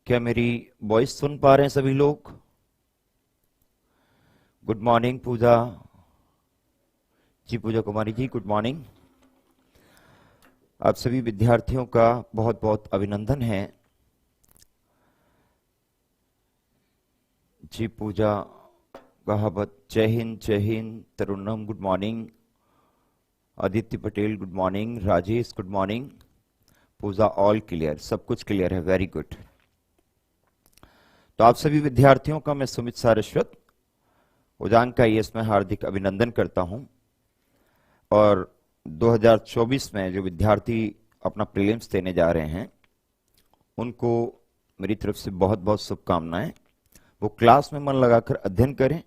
क्या मेरी वॉइस सुन पा रहे हैं सभी लोग? गुड मॉर्निंग पूजा जी, पूजा कुमारी जी, गुड मॉर्निंग। आप सभी विद्यार्थियों का बहुत बहुत अभिनंदन है। जी पूजा कहावत, जय हिंद जय Hind. Tarunam good morning, Aditya Patel good morning, Rajesh good morning. Pooja all clear, सब कुछ क्लियर है, वेरी गुड। तो आप सभी विद्यार्थियों का मैं सुमित सारस्वत उजान का इसमें हार्दिक अभिनंदन करता हूं। और 2024 में जो विद्यार्थी अपना प्रीलिम्स देने जा रहे हैं उनको मेरी तरफ से बहुत बहुत शुभकामनाएं। वो क्लास में मन लगाकर अध्ययन करें।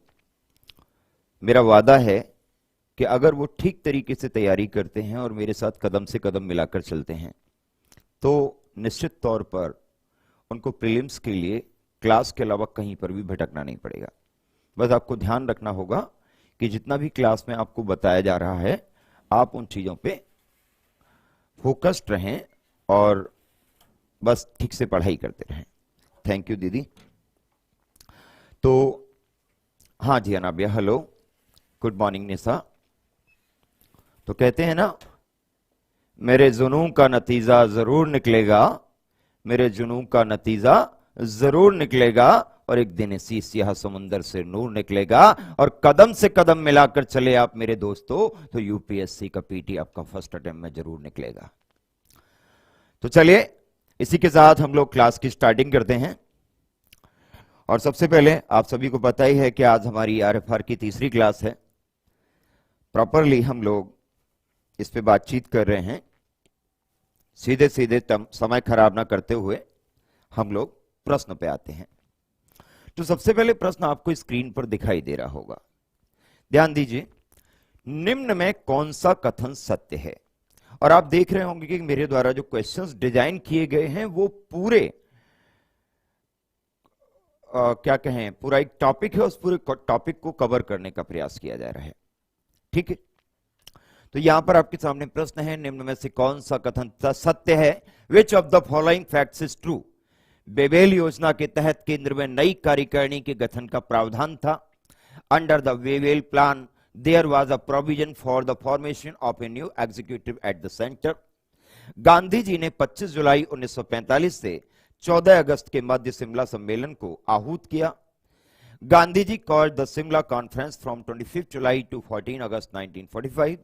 मेरा वादा है कि अगर वो ठीक तरीके से तैयारी करते हैं और मेरे साथ कदम से कदम मिलाकर चलते हैं तो निश्चित तौर पर उनको प्रीलिम्स के लिए क्लास के अलावा कहीं पर भी भटकना नहीं पड़ेगा। बस आपको ध्यान रखना होगा कि जितना भी क्लास में आपको बताया जा रहा है आप उन चीजों पे फोकस्ड रहें और बस ठीक से पढ़ाई करते रहें। थैंक यू दीदी। तो हाँ जी अनाबिया, हेलो, गुड मॉर्निंग निशा। तो कहते हैं ना, मेरे जुनून का नतीजा जरूर निकलेगा, मेरे जुनून का नतीजा जरूर निकलेगा, और एक दिन इसी सियाह समुंदर से नूर निकलेगा। और कदम से कदम मिलाकर चले आप मेरे दोस्तों तो यूपीएससी का पीटी आपका फर्स्ट अटेम्प्ट में जरूर निकलेगा। तो चलिए इसी के साथ हम लोग क्लास की स्टार्टिंग करते हैं। और सबसे पहले आप सभी को पता ही है कि आज हमारी आरएफआर की तीसरी क्लास है। प्रॉपरली हम लोग इस पे बातचीत कर रहे हैं, सीधे सीधे समय खराब ना करते हुए हम लोग प्रश्न पे आते हैं। तो सबसे पहले प्रश्न आपको स्क्रीन पर दिखाई दे रहा होगा, ध्यान दीजिए। निम्न में कौन सा कथन सत्य है? और आप देख रहे होंगे कि मेरे द्वारा जो क्वेश्चंस डिजाइन किए गए हैं वो पूरे क्या कहें, पूरा एक टॉपिक है, उस पूरे टॉपिक को कवर करने का प्रयास किया जा रहा है। ठीक है, तो यहां पर आपके सामने प्रश्न है, निम्न में से कौन सा कथन सत्य है? Which of the following facts is true? Wavell योजना के तहत केंद्र में नई कार्यकारिणी के गठन का प्रावधान था। Under the Wavell plan there was a provision for the formation of a new executive at the centre. Gandhi ji ने 25 जुलाई 1945 से 14 अगस्त के मध्य शिमला सम्मेलन को आहूत किया। Gandhi ji called the Shimla conference from 25 July to 14 August 1945।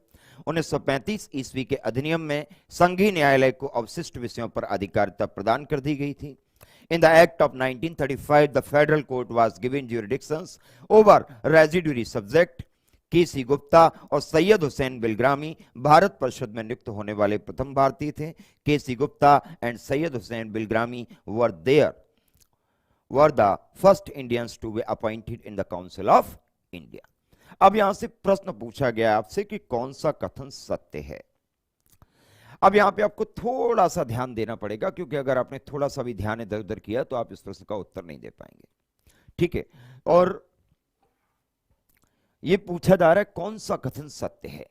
1935 ईस्वी के अधिनियम में संघीय न्यायालय को अवशिष्ट विषयों पर अधिकारिता प्रदान कर दी गई थी। In the Act of 1935, the Federal Court was given jurisdictions over residuary subject। केसी गुप्ता और सैयद हुसैन बिलग्रामी भारत परिषद में नियुक्त होने वाले प्रथम भारतीय थे। K C Gupta and Syed Hussain Bilgrami were the first Indians to be appointed in the Council of India। अब यहां से प्रश्न पूछा गया आपसे कि कौन सा कथन सत्य है। अब यहां पे आपको थोड़ा सा ध्यान देना पड़ेगा, क्योंकि अगर आपने थोड़ा सा भी ध्यान इधर उधर किया तो आप इस प्रश्न का उत्तर नहीं दे पाएंगे। ठीक है, और ये पूछा जा रहा है कौन सा कथन सत्य है।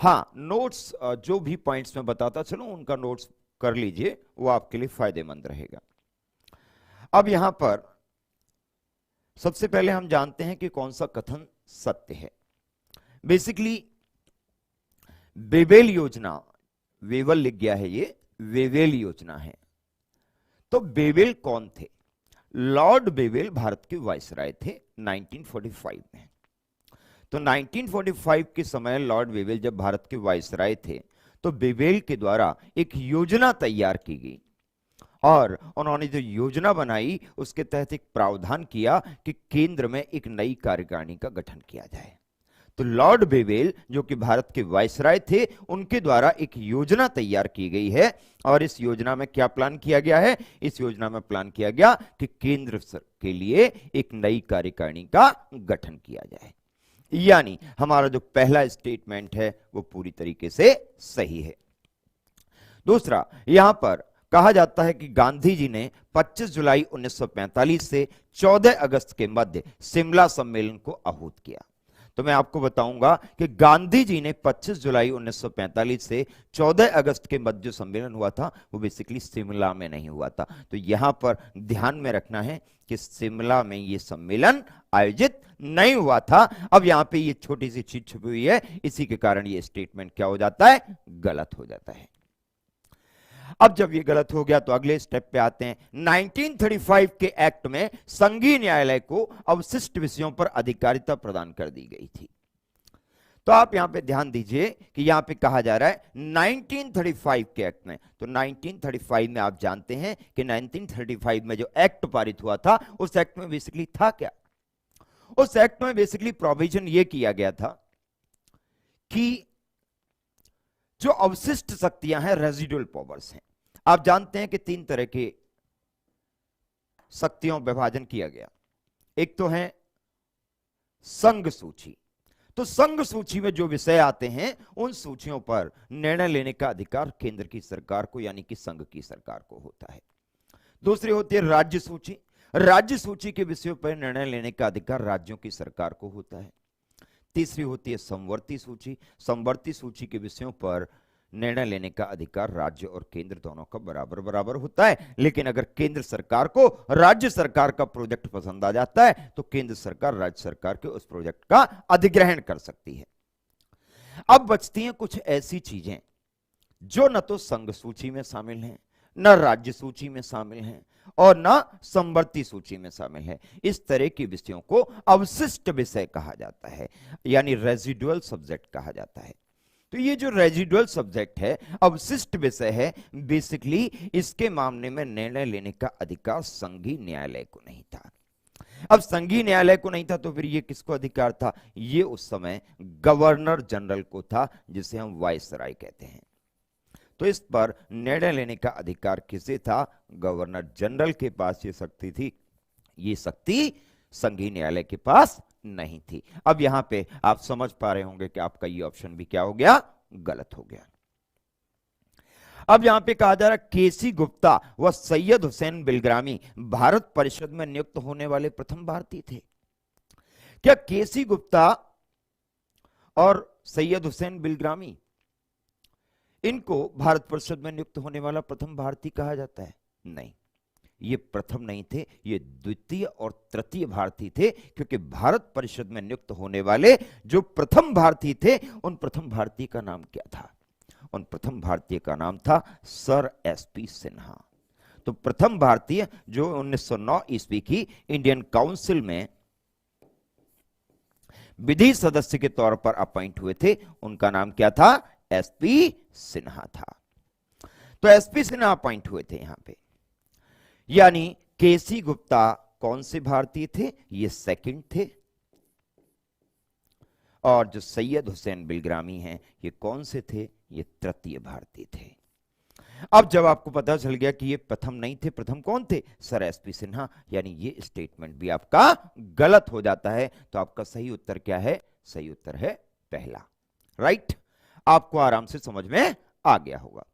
हाँ, नोट्स जो भी पॉइंट्स में बताता चलूं उनका नोट्स कर लीजिए, वो आपके लिए फायदेमंद रहेगा। अब यहां पर सबसे पहले हम जानते हैं कि कौन सा कथन सत्य है। बेसिकली बेबेल योजना, वेवल लिख गया है, ये वेवेल योजना है। तो बेबेल कौन थे? लॉर्ड बेबेल भारत के वायसराय थे 1945 में। तो 1945 के समय लॉर्ड बेबेल जब भारत के वायसराय थे तो बेबेल के द्वारा एक योजना तैयार की गई और उन्होंने जो योजना बनाई उसके तहत एक प्रावधान किया कि केंद्र में एक नई कार्यकारिणी का गठन किया जाए। तो लॉर्ड बेबेल जो कि भारत के वायसराय थे, उनके द्वारा एक योजना तैयार की गई है। और इस योजना में क्या प्लान किया गया है? इस योजना में प्लान किया गया कि केंद्र के लिए एक नई कार्यकारिणी का गठन किया जाए। यानी हमारा जो पहला स्टेटमेंट है वो पूरी तरीके से सही है। दूसरा, यहां पर कहा जाता है कि गांधी जी ने 25 जुलाई 1945 से 14 अगस्त के मध्य शिमला सम्मेलन को आहूत किया। तो मैं आपको बताऊंगा कि गांधी जी ने 25 जुलाई 1945 से 14 अगस्त के मध्य जो सम्मेलन हुआ था वो बेसिकली शिमला में नहीं हुआ था। तो यहां पर ध्यान में रखना है कि शिमला में ये सम्मेलन आयोजित नहीं हुआ था। अब यहां पे ये छोटी सी चीज छुपी हुई है, इसी के कारण ये स्टेटमेंट क्या हो जाता है, गलत हो जाता है। अब जब ये गलत हो गया तो अगले स्टेप पे आते हैं। 1935 के एक्ट में संघीय न्यायालय को अवशिष्ट विषयों पर अधिकारिता प्रदान कर दी गई थी। तो आप यहां पे ध्यान दीजिए कि यहां पे कहा जा रहा है 1935 के एक्ट में। तो 1935 में आप जानते हैं कि 1935 में जो एक्ट पारित हुआ था उस एक्ट में बेसिकली था क्या? उस एक्ट में बेसिकली प्रोविजन ये किया गया था कि जो अवशिष्ट शक्तियां हैं, रेजिडुअल पावर्स हैं, आप जानते हैं कि 3 तरह के शक्तियों विभाजन किया गया। एक तो है संघ सूची। तो संघ सूची में जो विषय आते हैं उन सूचियों पर निर्णय लेने का अधिकार केंद्र की सरकार को यानी कि संघ की सरकार को होता है। दूसरी होती है राज्य सूची। राज्य सूची के विषयों पर निर्णय लेने का अधिकार राज्यों की सरकार को होता है। तीसरी होती है समवर्ती सूची। समवर्ती सूची के विषयों पर निर्णय लेने का अधिकार राज्य और केंद्र दोनों का बराबर बराबर होता है। लेकिन अगर केंद्र सरकार को राज्य सरकार का प्रोजेक्ट पसंद आ जाता है तो केंद्र सरकार राज्य सरकार के उस प्रोजेक्ट का अधिग्रहण कर सकती है। अब बचती हैं कुछ ऐसी चीजें जो न तो संघ सूची में शामिल हैं, न राज्य सूची में शामिल हैं और न समवर्ती सूची में शामिल है। इस तरह के विषयों को अवशिष्ट विषय कहा जाता है, यानी रेजिडुअल सब्जेक्ट कहा जाता है। तो ये जो रेजिडुअल सब्जेक्ट है, अवशिष्ट विषय है, बेसिकली इसके मामले में निर्णय लेने का अधिकार संघीय न्यायालय को नहीं था। अब संघीय न्यायालय को नहीं था तो फिर ये किसको अधिकार था? ये उस समय गवर्नर जनरल को था, जिसे हम वायसराय कहते हैं। तो इस पर निर्णय लेने का अधिकार किसे था? गवर्नर जनरल के पास ये शक्ति थी। ये शक्ति संघीय न्यायालय के पास नहीं थी। अब यहां पे आप समझ पा रहे होंगे कि आपका ये ऑप्शन भी क्या हो गया, गलत हो गया। अब यहां पे कहा जा रहा है केसी गुप्ता व सैयद हुसैन बिलग्रामी भारत परिषद में नियुक्त होने वाले प्रथम भारतीय थे। क्या केसी गुप्ता और सैयद हुसैन बिलग्रामी इनको भारत परिषद में नियुक्त होने वाला प्रथम भारतीय कहा जाता है? नहीं, ये प्रथम नहीं थे, ये द्वितीय और तृतीय भारतीय थे। क्योंकि भारत परिषद में नियुक्त होने वाले जो प्रथम भारतीय थे उन प्रथम भारतीय का नाम क्या था? उन प्रथम भारतीय का नाम था सर एसपी सिन्हा। तो प्रथम भारतीय जो 1909 ईस्वी की इंडियन काउंसिल में विधि सदस्य के तौर पर अपॉइंट हुए थे, उनका नाम क्या था? एसपी सिन्हा था। तो एसपी सिन्हा अपॉइंट हुए थे यहां पे। यानी केसी गुप्ता कौन से भारतीय थे? ये सेकंड थे। और जो सैयद हुसैन बिलग्रामी हैं ये कौन से थे? ये तृतीय भारतीय थे। अब जब आपको पता चल गया कि ये प्रथम नहीं थे, प्रथम कौन थे? सर एसपी सिन्हा, यानी ये स्टेटमेंट भी आपका गलत हो जाता है। तो आपका सही उत्तर क्या है? सही उत्तर है पहला। राइट, आपको आराम से समझ में आ गया होगा।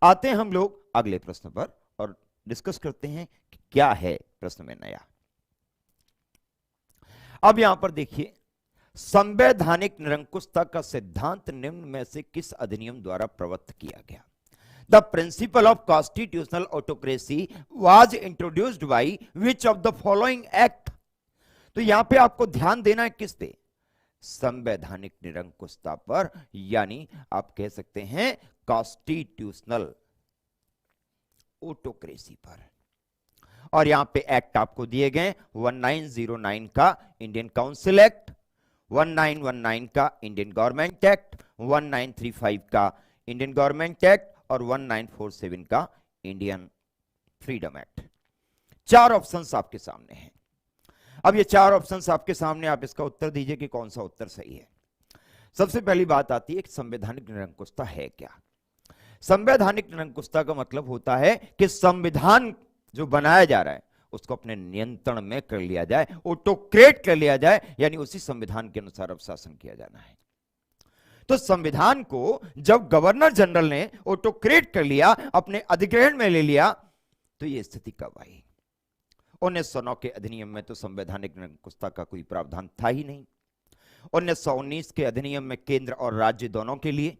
आते हैं हम लोग अगले प्रश्न पर और डिस्कस करते हैं कि क्या है प्रश्न में नया। अब यहां पर देखिए, संवैधानिक निरंकुशता का सिद्धांत निम्न में से किस अधिनियम द्वारा प्रवृत्त किया गया? The principle of constitutional autocracy was introduced by which of the following act? तो यहां पे आपको ध्यान देना है किस पे? संवैधानिक निरंकुशता पर, यानी आप कह सकते हैं कॉन्स्टिट्यूशनल ऑटोक्रेसी पर। और यहां पे एक्ट आपको दिए गए 1909 का इंडियन काउंसिल एक्ट, 1919 का इंडियन गवर्नमेंट एक्ट, 1935 का इंडियन गवर्नमेंट एक्ट और 1947 का इंडियन फ्रीडम एक्ट। 4 ऑप्शंस आपके सामने हैं। अब ये 4 ऑप्शंस आपके सामने, आप इसका उत्तर दीजिए कि कौन सा उत्तर सही है। सबसे पहली बात आती है कि संवैधानिक निरंकुशता है क्या? संवैधानिक निरंकुशता का मतलब होता है कि संविधान जो बनाया जा रहा है उसको अपने नियंत्रण में कर लिया जाए, ऑटोक्रेट कर लिया जाए, यानी उसी संविधान के अनुसार अब शासन किया जाना है। तो संविधान को जब गवर्नर जनरल ने ऑटोक्रेट कर लिया, अपने अधिग्रहण में ले लिया, तो यह स्थिति कब आई? 1909 के अधिनियम में तो संवैधानिक निरंकुशता का कोई प्रावधान था ही नहीं। 1919 के अधिनियम में केंद्र और राज्य दोनों के लिए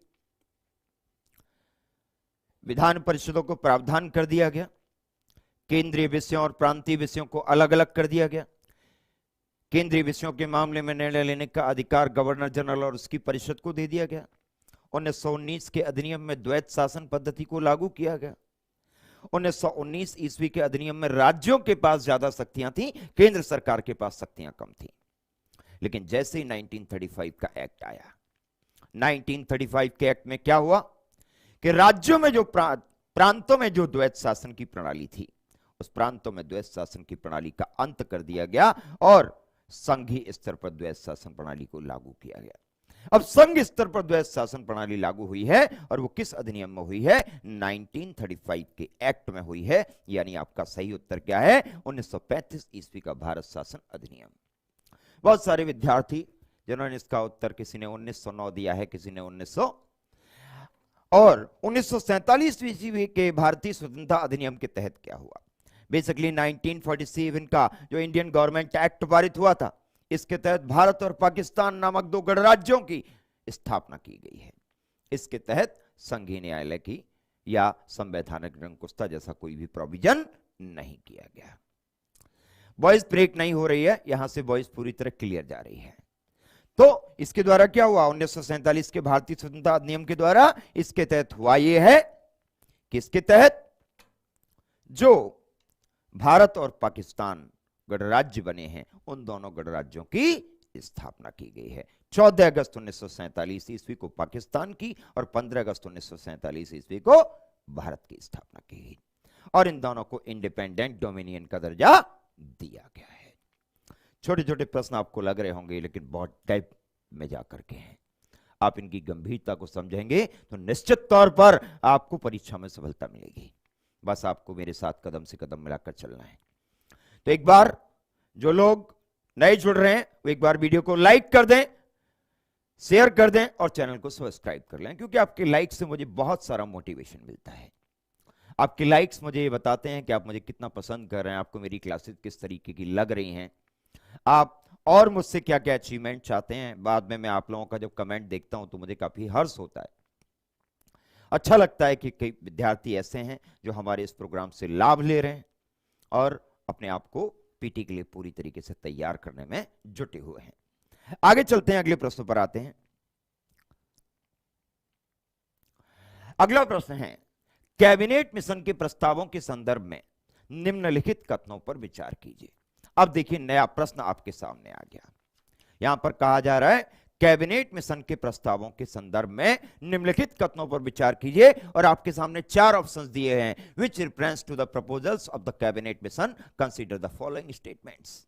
विधान परिषदों को प्रावधान कर दिया गया। केंद्रीय विषयों और प्रांतीय विषयों को अलग अलग कर दिया गया। केंद्रीय विषयों के मामले में निर्णय लेने का अधिकार गवर्नर जनरल और उसकी परिषद को दे दिया गया। 1919 के अधिनियम में द्वैत शासन पद्धति को लागू किया गया। 1919 ईस्वी के अधिनियम में राज्यों के पास ज्यादा शक्तियां थी, केंद्र सरकार के पास शक्तियां कम थी। लेकिन जैसे ही 1935 का एक्ट आया, 1935 के एक्ट में क्या हुआ कि राज्यों में जो प्रांतों में जो द्वैत शासन की प्रणाली थी, उस प्रांतों में द्वैत शासन की प्रणाली का अंत कर दिया गया और संघीय स्तर पर द्वैत शासन प्रणाली को लागू किया गया। अब संघ स्तर पर द्वैत शासन प्रणाली लागू हुई है और वो किस अधिनियम में हुई है? 1935 के एक्ट में हुई है। यानी आपका सही उत्तर क्या है? 1935 ईस्वी का भारत शासन अधिनियम। बहुत सारे विद्यार्थी जिन्होंने इसका उत्तर, किसी ने 1909 दिया है, किसी ने 1900 और 1947 ईस्वी के भारतीय स्वतंत्रता अधिनियम के तहत क्या हुआ? बेसिकली 1947 का जो इंडियन गवर्नमेंट एक्ट पारित हुआ था, इसके तहत भारत और पाकिस्तान नामक दो गणराज्यों की स्थापना की गई है। इसके तहत संघीय न्यायालय की या संवैधानिक निरंकुशता जैसा कोई भी प्रोविजन नहीं किया गया। वॉइस ब्रेक नहीं हो रही है, यहां से वॉइस पूरी तरह क्लियर जा रही है। तो इसके द्वारा क्या हुआ? 1947 के भारतीय स्वतंत्रता अधिनियम के द्वारा इसके तहत हुआ यह है कि इसके तहत जो भारत और पाकिस्तान गणराज्य बने हैं, उन दोनों गणराज्यों की स्थापना की गई है। 14 अगस्त 1947 ईस्वी को पाकिस्तान की और 15 अगस्त 1947 ईस्वी को भारत की स्थापना की गई और इन दोनों को इंडिपेंडेंट डोमिनियन का दर्जा दिया गया है। छोटे छोटे प्रश्न आपको लग रहे होंगे, लेकिन बहुत टाइप में जाकर के हैं। आप इनकी गंभीरता को समझेंगे तो निश्चित तौर पर आपको परीक्षा में सफलता मिलेगी। बस आपको मेरे साथ कदम से कदम मिलाकर चलना है। तो एक बार जो लोग नए जुड़ रहे हैं, वो एक बार वीडियो को लाइक कर दें, शेयर कर दें और चैनल को सब्सक्राइब कर लें, क्योंकि आपके लाइक से मुझे बहुत सारा मोटिवेशन मिलता है। आपके लाइक्स मुझे ये बताते हैं कि आप मुझे कितना पसंद कर रहे हैं, आपको मेरी क्लासेस किस तरीके की लग रही हैं, आप और मुझसे क्या क्या अचीवमेंट चाहते हैं। बाद में मैं आप लोगों का जब कमेंट देखता हूं तो मुझे काफी हर्ष होता है, अच्छा लगता है कि कई विद्यार्थी ऐसे हैं जो हमारे इस प्रोग्राम से लाभ ले रहे हैं और अपने आप को पीटी के लिए पूरी तरीके से तैयार करने में जुटे हुए हैं। आगे चलते हैं, अगले प्रश्न पर आते हैं। अगला प्रश्न है, कैबिनेट मिशन के प्रस्तावों के संदर्भ में निम्नलिखित कथनों पर विचार कीजिए। अब देखिए, नया प्रश्न आपके सामने आ गया। यहां पर कहा जा रहा है कैबिनेट मिशन के प्रस्तावों के संदर्भ में निम्नलिखित कथनों पर विचार कीजिए और आपके सामने 4 ऑप्शंस दिए हैं। Which reference to the proposals of the cabinet mission consider the following statements.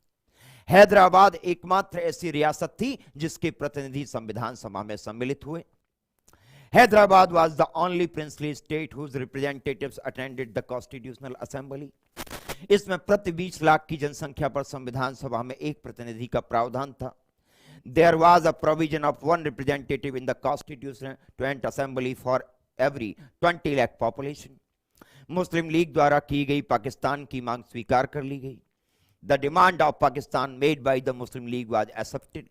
Hyderabad एकमात्र ऐसी रियासत थी जिसके प्रतिनिधि संविधान सभा में सम्मिलित हुए। Hyderabad was the only princely state whose representatives attended the Constitutional Assembly. इसमें प्रति 20 लाख की जनसंख्या पर संविधान सभा में एक प्रतिनिधि का प्रावधान था। There was a provision of one representative in the Constituent Assembly for every 20 lakh population. Muslim league द्वारा की गई पाकिस्तान की मांग स्वीकार कर ली गई। The demand of Pakistan made by the Muslim League was accepted.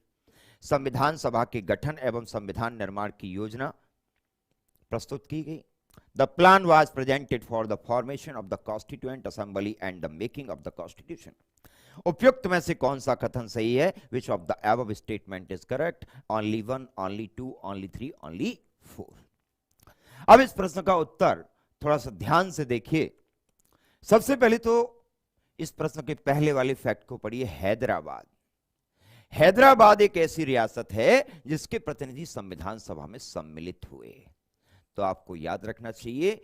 संविधान सभा के गठन एवं संविधान निर्माण की योजना प्रस्तुत की गई। The plan was presented for the formation of the Constituent Assembly and the making of the Constitution. उपयुक्त में से कौन सा कथन सही है? Which of the above statement is correct? Only 1, only 2, only 3, only 4. अब इस प्रश्न का उत्तर थोड़ा सा ध्यान से देखिए। सबसे पहले तो इस प्रश्न के पहले वाले फैक्ट को पढ़िए। हैदराबाद, हैदराबाद एक ऐसी रियासत है जिसके प्रतिनिधि संविधान सभा में सम्मिलित हुए। तो आपको याद रखना चाहिए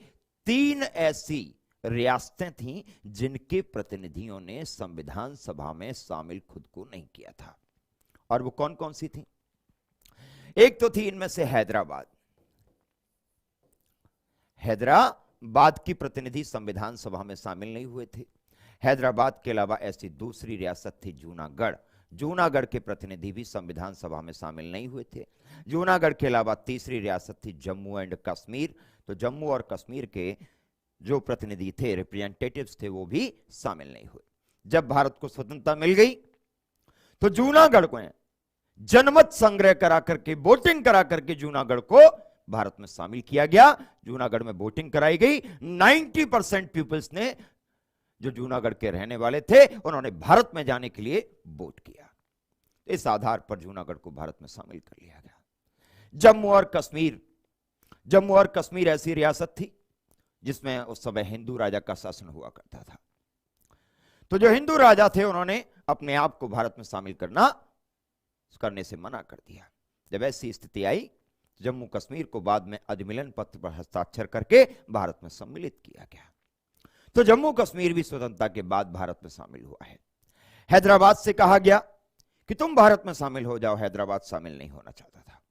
3 ऐसी रियासतें थीं जिनके प्रतिनिधियों ने संविधान सभा में शामिल खुद को नहीं किया था। और वो कौन कौन सी थी? एक तो थी इनमें से हैदराबाद। हैदराबाद की प्रतिनिधि संविधान सभा में शामिल नहीं हुए थे। हैदराबाद के अलावा ऐसी दूसरी रियासत थी जूनागढ़। जूनागढ़ के प्रतिनिधि भी संविधान सभा में शामिल नहीं हुए थे। जूनागढ़ के अलावा तीसरी रियासत थी जम्मू एंड कश्मीर। तो जम्मू और कश्मीर के जो प्रतिनिधि थे, रिप्रेजेंटेटिव्स थे, वो भी शामिल नहीं हुए। जब भारत को स्वतंत्रता मिल गई तो जूनागढ़ को जनमत संग्रह करा करके, वोटिंग करा करके जूनागढ़ को भारत में शामिल किया गया। जूनागढ़ में वोटिंग कराई गई। 90% पीपल्स ने, जो जूनागढ़ के रहने वाले थे, उन्होंने भारत में जाने के लिए वोट किया। इस आधार पर जूनागढ़ को भारत में शामिल कर लिया गया। जम्मू और कश्मीर, जम्मू और कश्मीर ऐसी रियासत थी जिसमें उस समय हिंदू राजा का शासन हुआ करता था। तो जो हिंदू राजा थे उन्होंने अपने आप को भारत में शामिल करने से मना कर दिया। जब ऐसी स्थिति आई, जम्मू कश्मीर को बाद में अधिमिलन पत्र पर हस्ताक्षर करके भारत में सम्मिलित किया गया। तो जम्मू कश्मीर भी स्वतंत्रता के बाद भारत में शामिल हुआ है। हैदराबाद से कहा गया कि तुम भारत में शामिल हो जाओ। हैदराबाद शामिल नहीं होना चाहता था।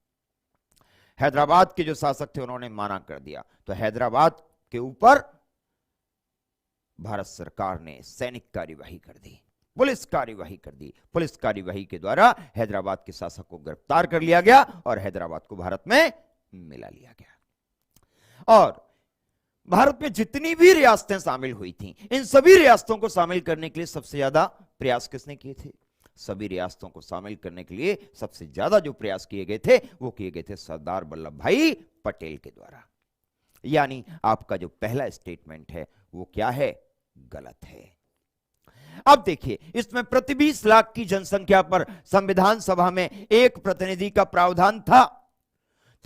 हैदराबाद के जो शासक थे उन्होंने माना कर दिया। तो हैदराबाद के ऊपर भारत सरकार ने सैनिक कार्यवाही कर दी, पुलिस कार्यवाही कर दी। पुलिस कार्यवाही के द्वारा हैदराबाद के शासक को गिरफ्तार कर लिया गया और हैदराबाद को भारत में मिला लिया गया। और भारत में जितनी भी रियासतें शामिल हुई थीं, इन सभी रियासतों को शामिल करने के लिए सबसे ज्यादा प्रयास किसने किए थे? सभी रियासतों को शामिल करने के लिए सबसे ज्यादा जो प्रयास किए गए थे वो किए गए थे सरदार वल्लभ भाई पटेल के द्वारा। यानी आपका जो पहला स्टेटमेंट है वो क्या है? गलत है। अब देखिए, इसमें प्रति 20 लाख की जनसंख्या पर संविधान सभा में एक प्रतिनिधि का प्रावधान था।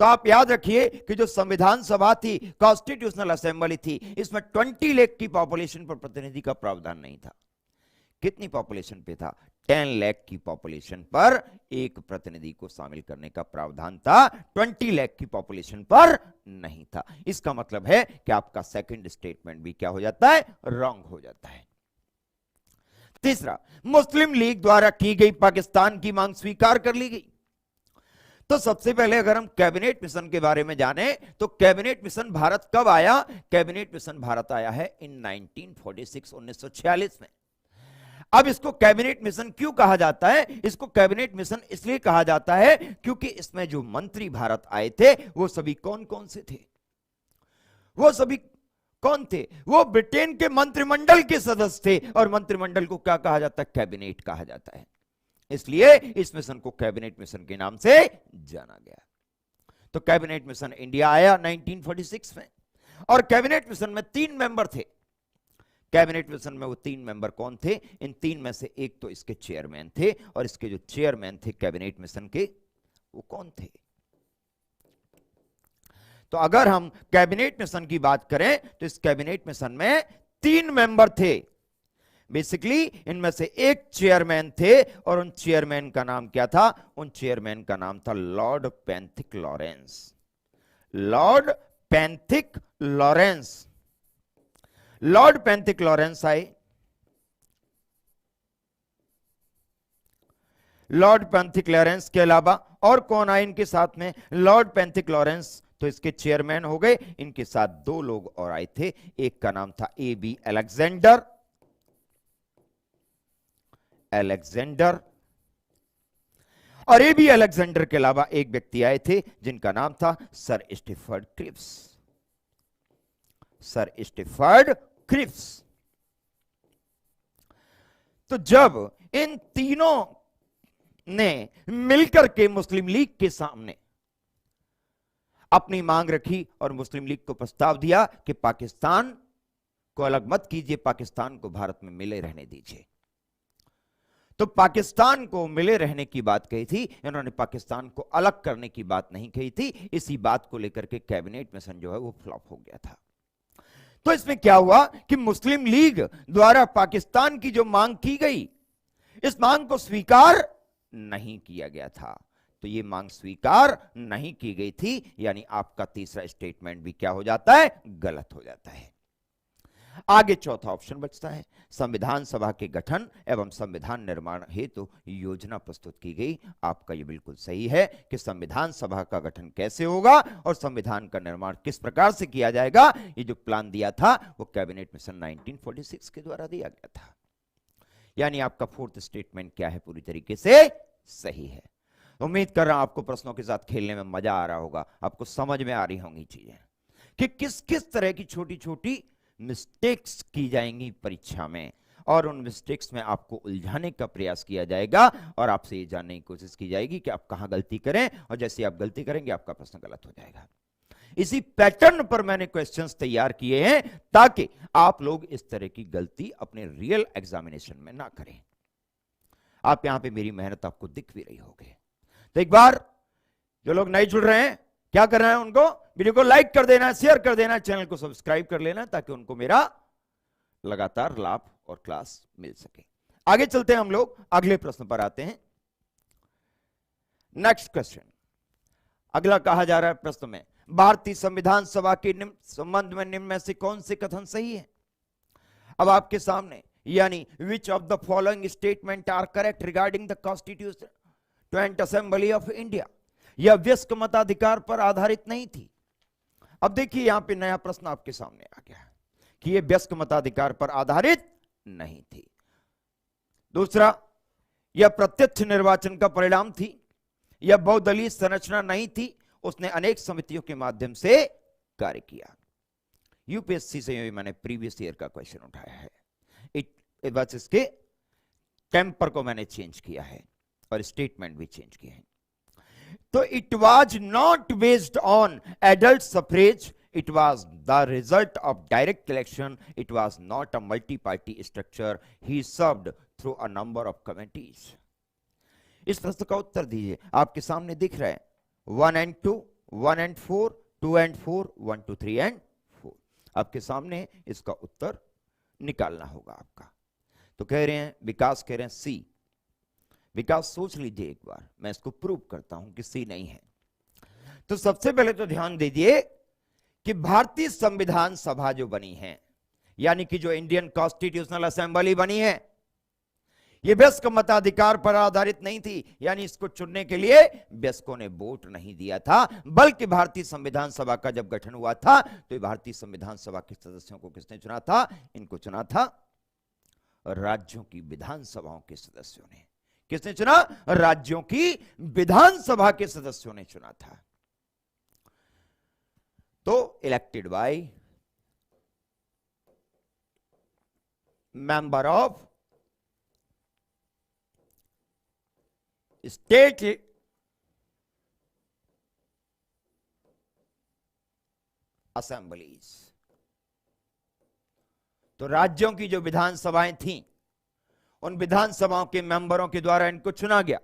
तो आप याद रखिए कि जो संविधान सभा थी, कॉन्स्टिट्यूशनल असेंबली थी, इसमें 20 लाख की पॉपुलेशन पर प्रतिनिधि का प्रावधान नहीं था। कितनी पॉपुलेशन पे था? 10 लाख की पॉपुलेशन पर एक प्रतिनिधि को शामिल करने का प्रावधान था, 20 लाख की पॉपुलेशन पर नहीं था। इसका मतलब है कि आपका सेकंड स्टेटमेंट भी क्या हो जाता है? रॉन्ग हो जाता है। तीसरा, मुस्लिम लीग द्वारा की गई पाकिस्तान की मांग स्वीकार कर ली गई। तो सबसे पहले अगर हम कैबिनेट मिशन के बारे में जाने तो कैबिनेट मिशन भारत कब आया? कैबिनेट मिशन भारत आया है इन 1946, 1946 में। अब इसको कैबिनेट मिशन क्यों कहा जाता है? इसको कैबिनेट मिशन इसलिए कहा जाता है क्योंकि इसमें जो मंत्री भारत आए थे वो सभी कौन कौन से थे? वो सभी कौन थे? वो ब्रिटेन के मंत्रिमंडल के सदस्य थे। और मंत्रिमंडल को क्या कहा जाता है? कैबिनेट कहा जाता है। इसलिए इस मिशन को कैबिनेट मिशन के नाम से जाना गया। तो कैबिनेट मिशन इंडिया आया 1946 में और कैबिनेट मिशन में 3 मेंबर थे। कैबिनेट मिशन में वो 3 मेंबर कौन थे? इन 3 में से एक तो इसके चेयरमैन थे और इसके जो चेयरमैन थे कैबिनेट मिशन के, वो कौन थे? तो अगर हम कैबिनेट मिशन की बात करें तो इस कैबिनेट मिशन में 3 मेंबर थे। बेसिकली इनमें से एक चेयरमैन थे और उन चेयरमैन का नाम क्या था? उन चेयरमैन का नाम था Lord Pethick Lawrence. Lord Pethick Lawrence. Lord Pethick Lawrence आए। लॉर्ड पेंथिक लॉरेंस के अलावा और कौन आए इनके साथ में? लॉर्ड पेंथिक लॉरेंस तो इसके चेयरमैन हो गए। इनके साथ 2 लोग और आए थे। एक का नाम था AB अलेक्जेंडर। और AB अलेक्जेंडर के अलावा एक व्यक्ति आए थे जिनका नाम था sir Stafford Cripps. Sir Stafford Cripps. तो जब इन तीनों ने मिलकर के मुस्लिम लीग के सामने अपनी मांग रखी और मुस्लिम लीग को प्रस्ताव दिया कि पाकिस्तान को अलग मत कीजिए, पाकिस्तान को भारत में मिले रहने दीजिए, तो पाकिस्तान को मिले रहने की बात कही थी। इन्होंने पाकिस्तान को अलग करने की बात नहीं कही थी। इसी बात को लेकर के कैबिनेट मिशन जो है वो फ्लॉप हो गया था। तो इसमें क्या हुआ कि मुस्लिम लीग द्वारा पाकिस्तान की जो मांग की गई, इस मांग को स्वीकार नहीं किया गया था। तो ये मांग स्वीकार नहीं की गई थी, यानी आपका तीसरा स्टेटमेंट भी क्या हो जाता है? गलत हो जाता है। आगे चौथा ऑप्शन बचता है, संविधान सभा के गठन एवं संविधान निर्माण हेतु योजना प्रस्तुत की गई। आपका ये बिल्कुल सही है कि संविधान सभा का गठन कैसे होगा और संविधान का निर्माण किस प्रकार से किया जाएगा, ये जो प्लान दिया था वो कैबिनेट मिशन 1946 के द्वारा दिया गया था। यानी आपका फोर्थ स्टेटमेंट क्या है? पूरी तरीके से सही है। उम्मीद कर रहा हूं आपको प्रश्नों के साथ खेलने में मजा आ रहा होगा, आपको समझ में आ रही होंगी चीजें कि किस किस तरह की छोटी छोटी मिस्टेक्स की जाएंगी परीक्षा में और उन मिस्टेक्स में आपको उलझाने का प्रयास किया जाएगा और आपसे ये जानने की कोशिश की जाएगी कि आप कहां गलती करें, और जैसे आप गलती करेंगे आपका प्रश्न गलत हो जाएगा। इसी पैटर्न पर मैंने क्वेश्चंस तैयार किए हैं ताकि आप लोग इस तरह की गलती अपने रियल एग्जामिनेशन में ना करें। आप यहां पे मेरी मेहनत आपको दिख भी रही होगी। तो एक बार जो लोग नए जुड़ रहे हैं, क्या करना है, उनको वीडियो को लाइक कर देना, शेयर कर देना, चैनल को सब्सक्राइब कर लेना ताकि उनको मेरा लगातार लाभ और क्लास मिल सके। आगे चलते हैं, हम लोग अगले प्रश्न पर आते हैं। नेक्स्ट क्वेश्चन, अगला कहा जा रहा है प्रश्न में, भारतीय संविधान सभा के संबंध में निम्न में से कौन से कथन सही है। अब आपके सामने, यानी which of the following statement are correct regarding the constituent assembly of India. यह वयस्क मताधिकार पर आधारित नहीं थी। अब देखिए यहां पे नया प्रश्न आपके सामने आ गया कि यह वयस्क मताधिकार पर आधारित नहीं थी। दूसरा, यह प्रत्यक्ष निर्वाचन का परिणाम थी। यह बहुदलीय संरचना नहीं थी, उसने अनेक समितियों के माध्यम से कार्य किया। यूपीएससी से मैंने प्रीवियस ईयर का क्वेश्चन उठाया है, बस इसके टेम्पर को मैंने चेंज किया है और स्टेटमेंट भी चेंज किए हैं। तो it was not based on adult suffrage, it was the result of direct election, it was not a multi party structure, he served through a number of committees. इस प्रश्न का उत्तर दीजिए, आपके सामने दिख रहा है 1 and 2, 1 and 4, 2 and 4, 1, 2, 3 and 4। आपके सामने इसका उत्तर निकालना होगा आपका। तो कह रहे हैं, विकास कह रहे हैं सी। विकास सोच लीजिए एक बार, मैं इसको प्रूव करता हूं कि सी नहीं है। तो सबसे पहले तो ध्यान दीजिए कि भारतीय संविधान सभा जो बनी है, यानी कि जो इंडियन कॉन्स्टिट्यूशनल असेंबली बनी है, यह वयस्क मताधिकार पर आधारित नहीं थी, यानी इसको चुनने के लिए वयस्कों ने वोट नहीं दिया था, बल्कि भारतीय संविधान सभा का जब गठन हुआ था तो भारतीय संविधान सभा के सदस्यों को किसने चुना था, इनको चुना था राज्यों की विधानसभाओं के सदस्यों ने। किसने चुना, राज्यों की विधानसभा के सदस्यों ने चुना था। तो elected by member of state assemblies. तो राज्यों की जो विधानसभाएं थीं, उन विधानसभाओं के मेंबरों के द्वारा इनको चुना गया।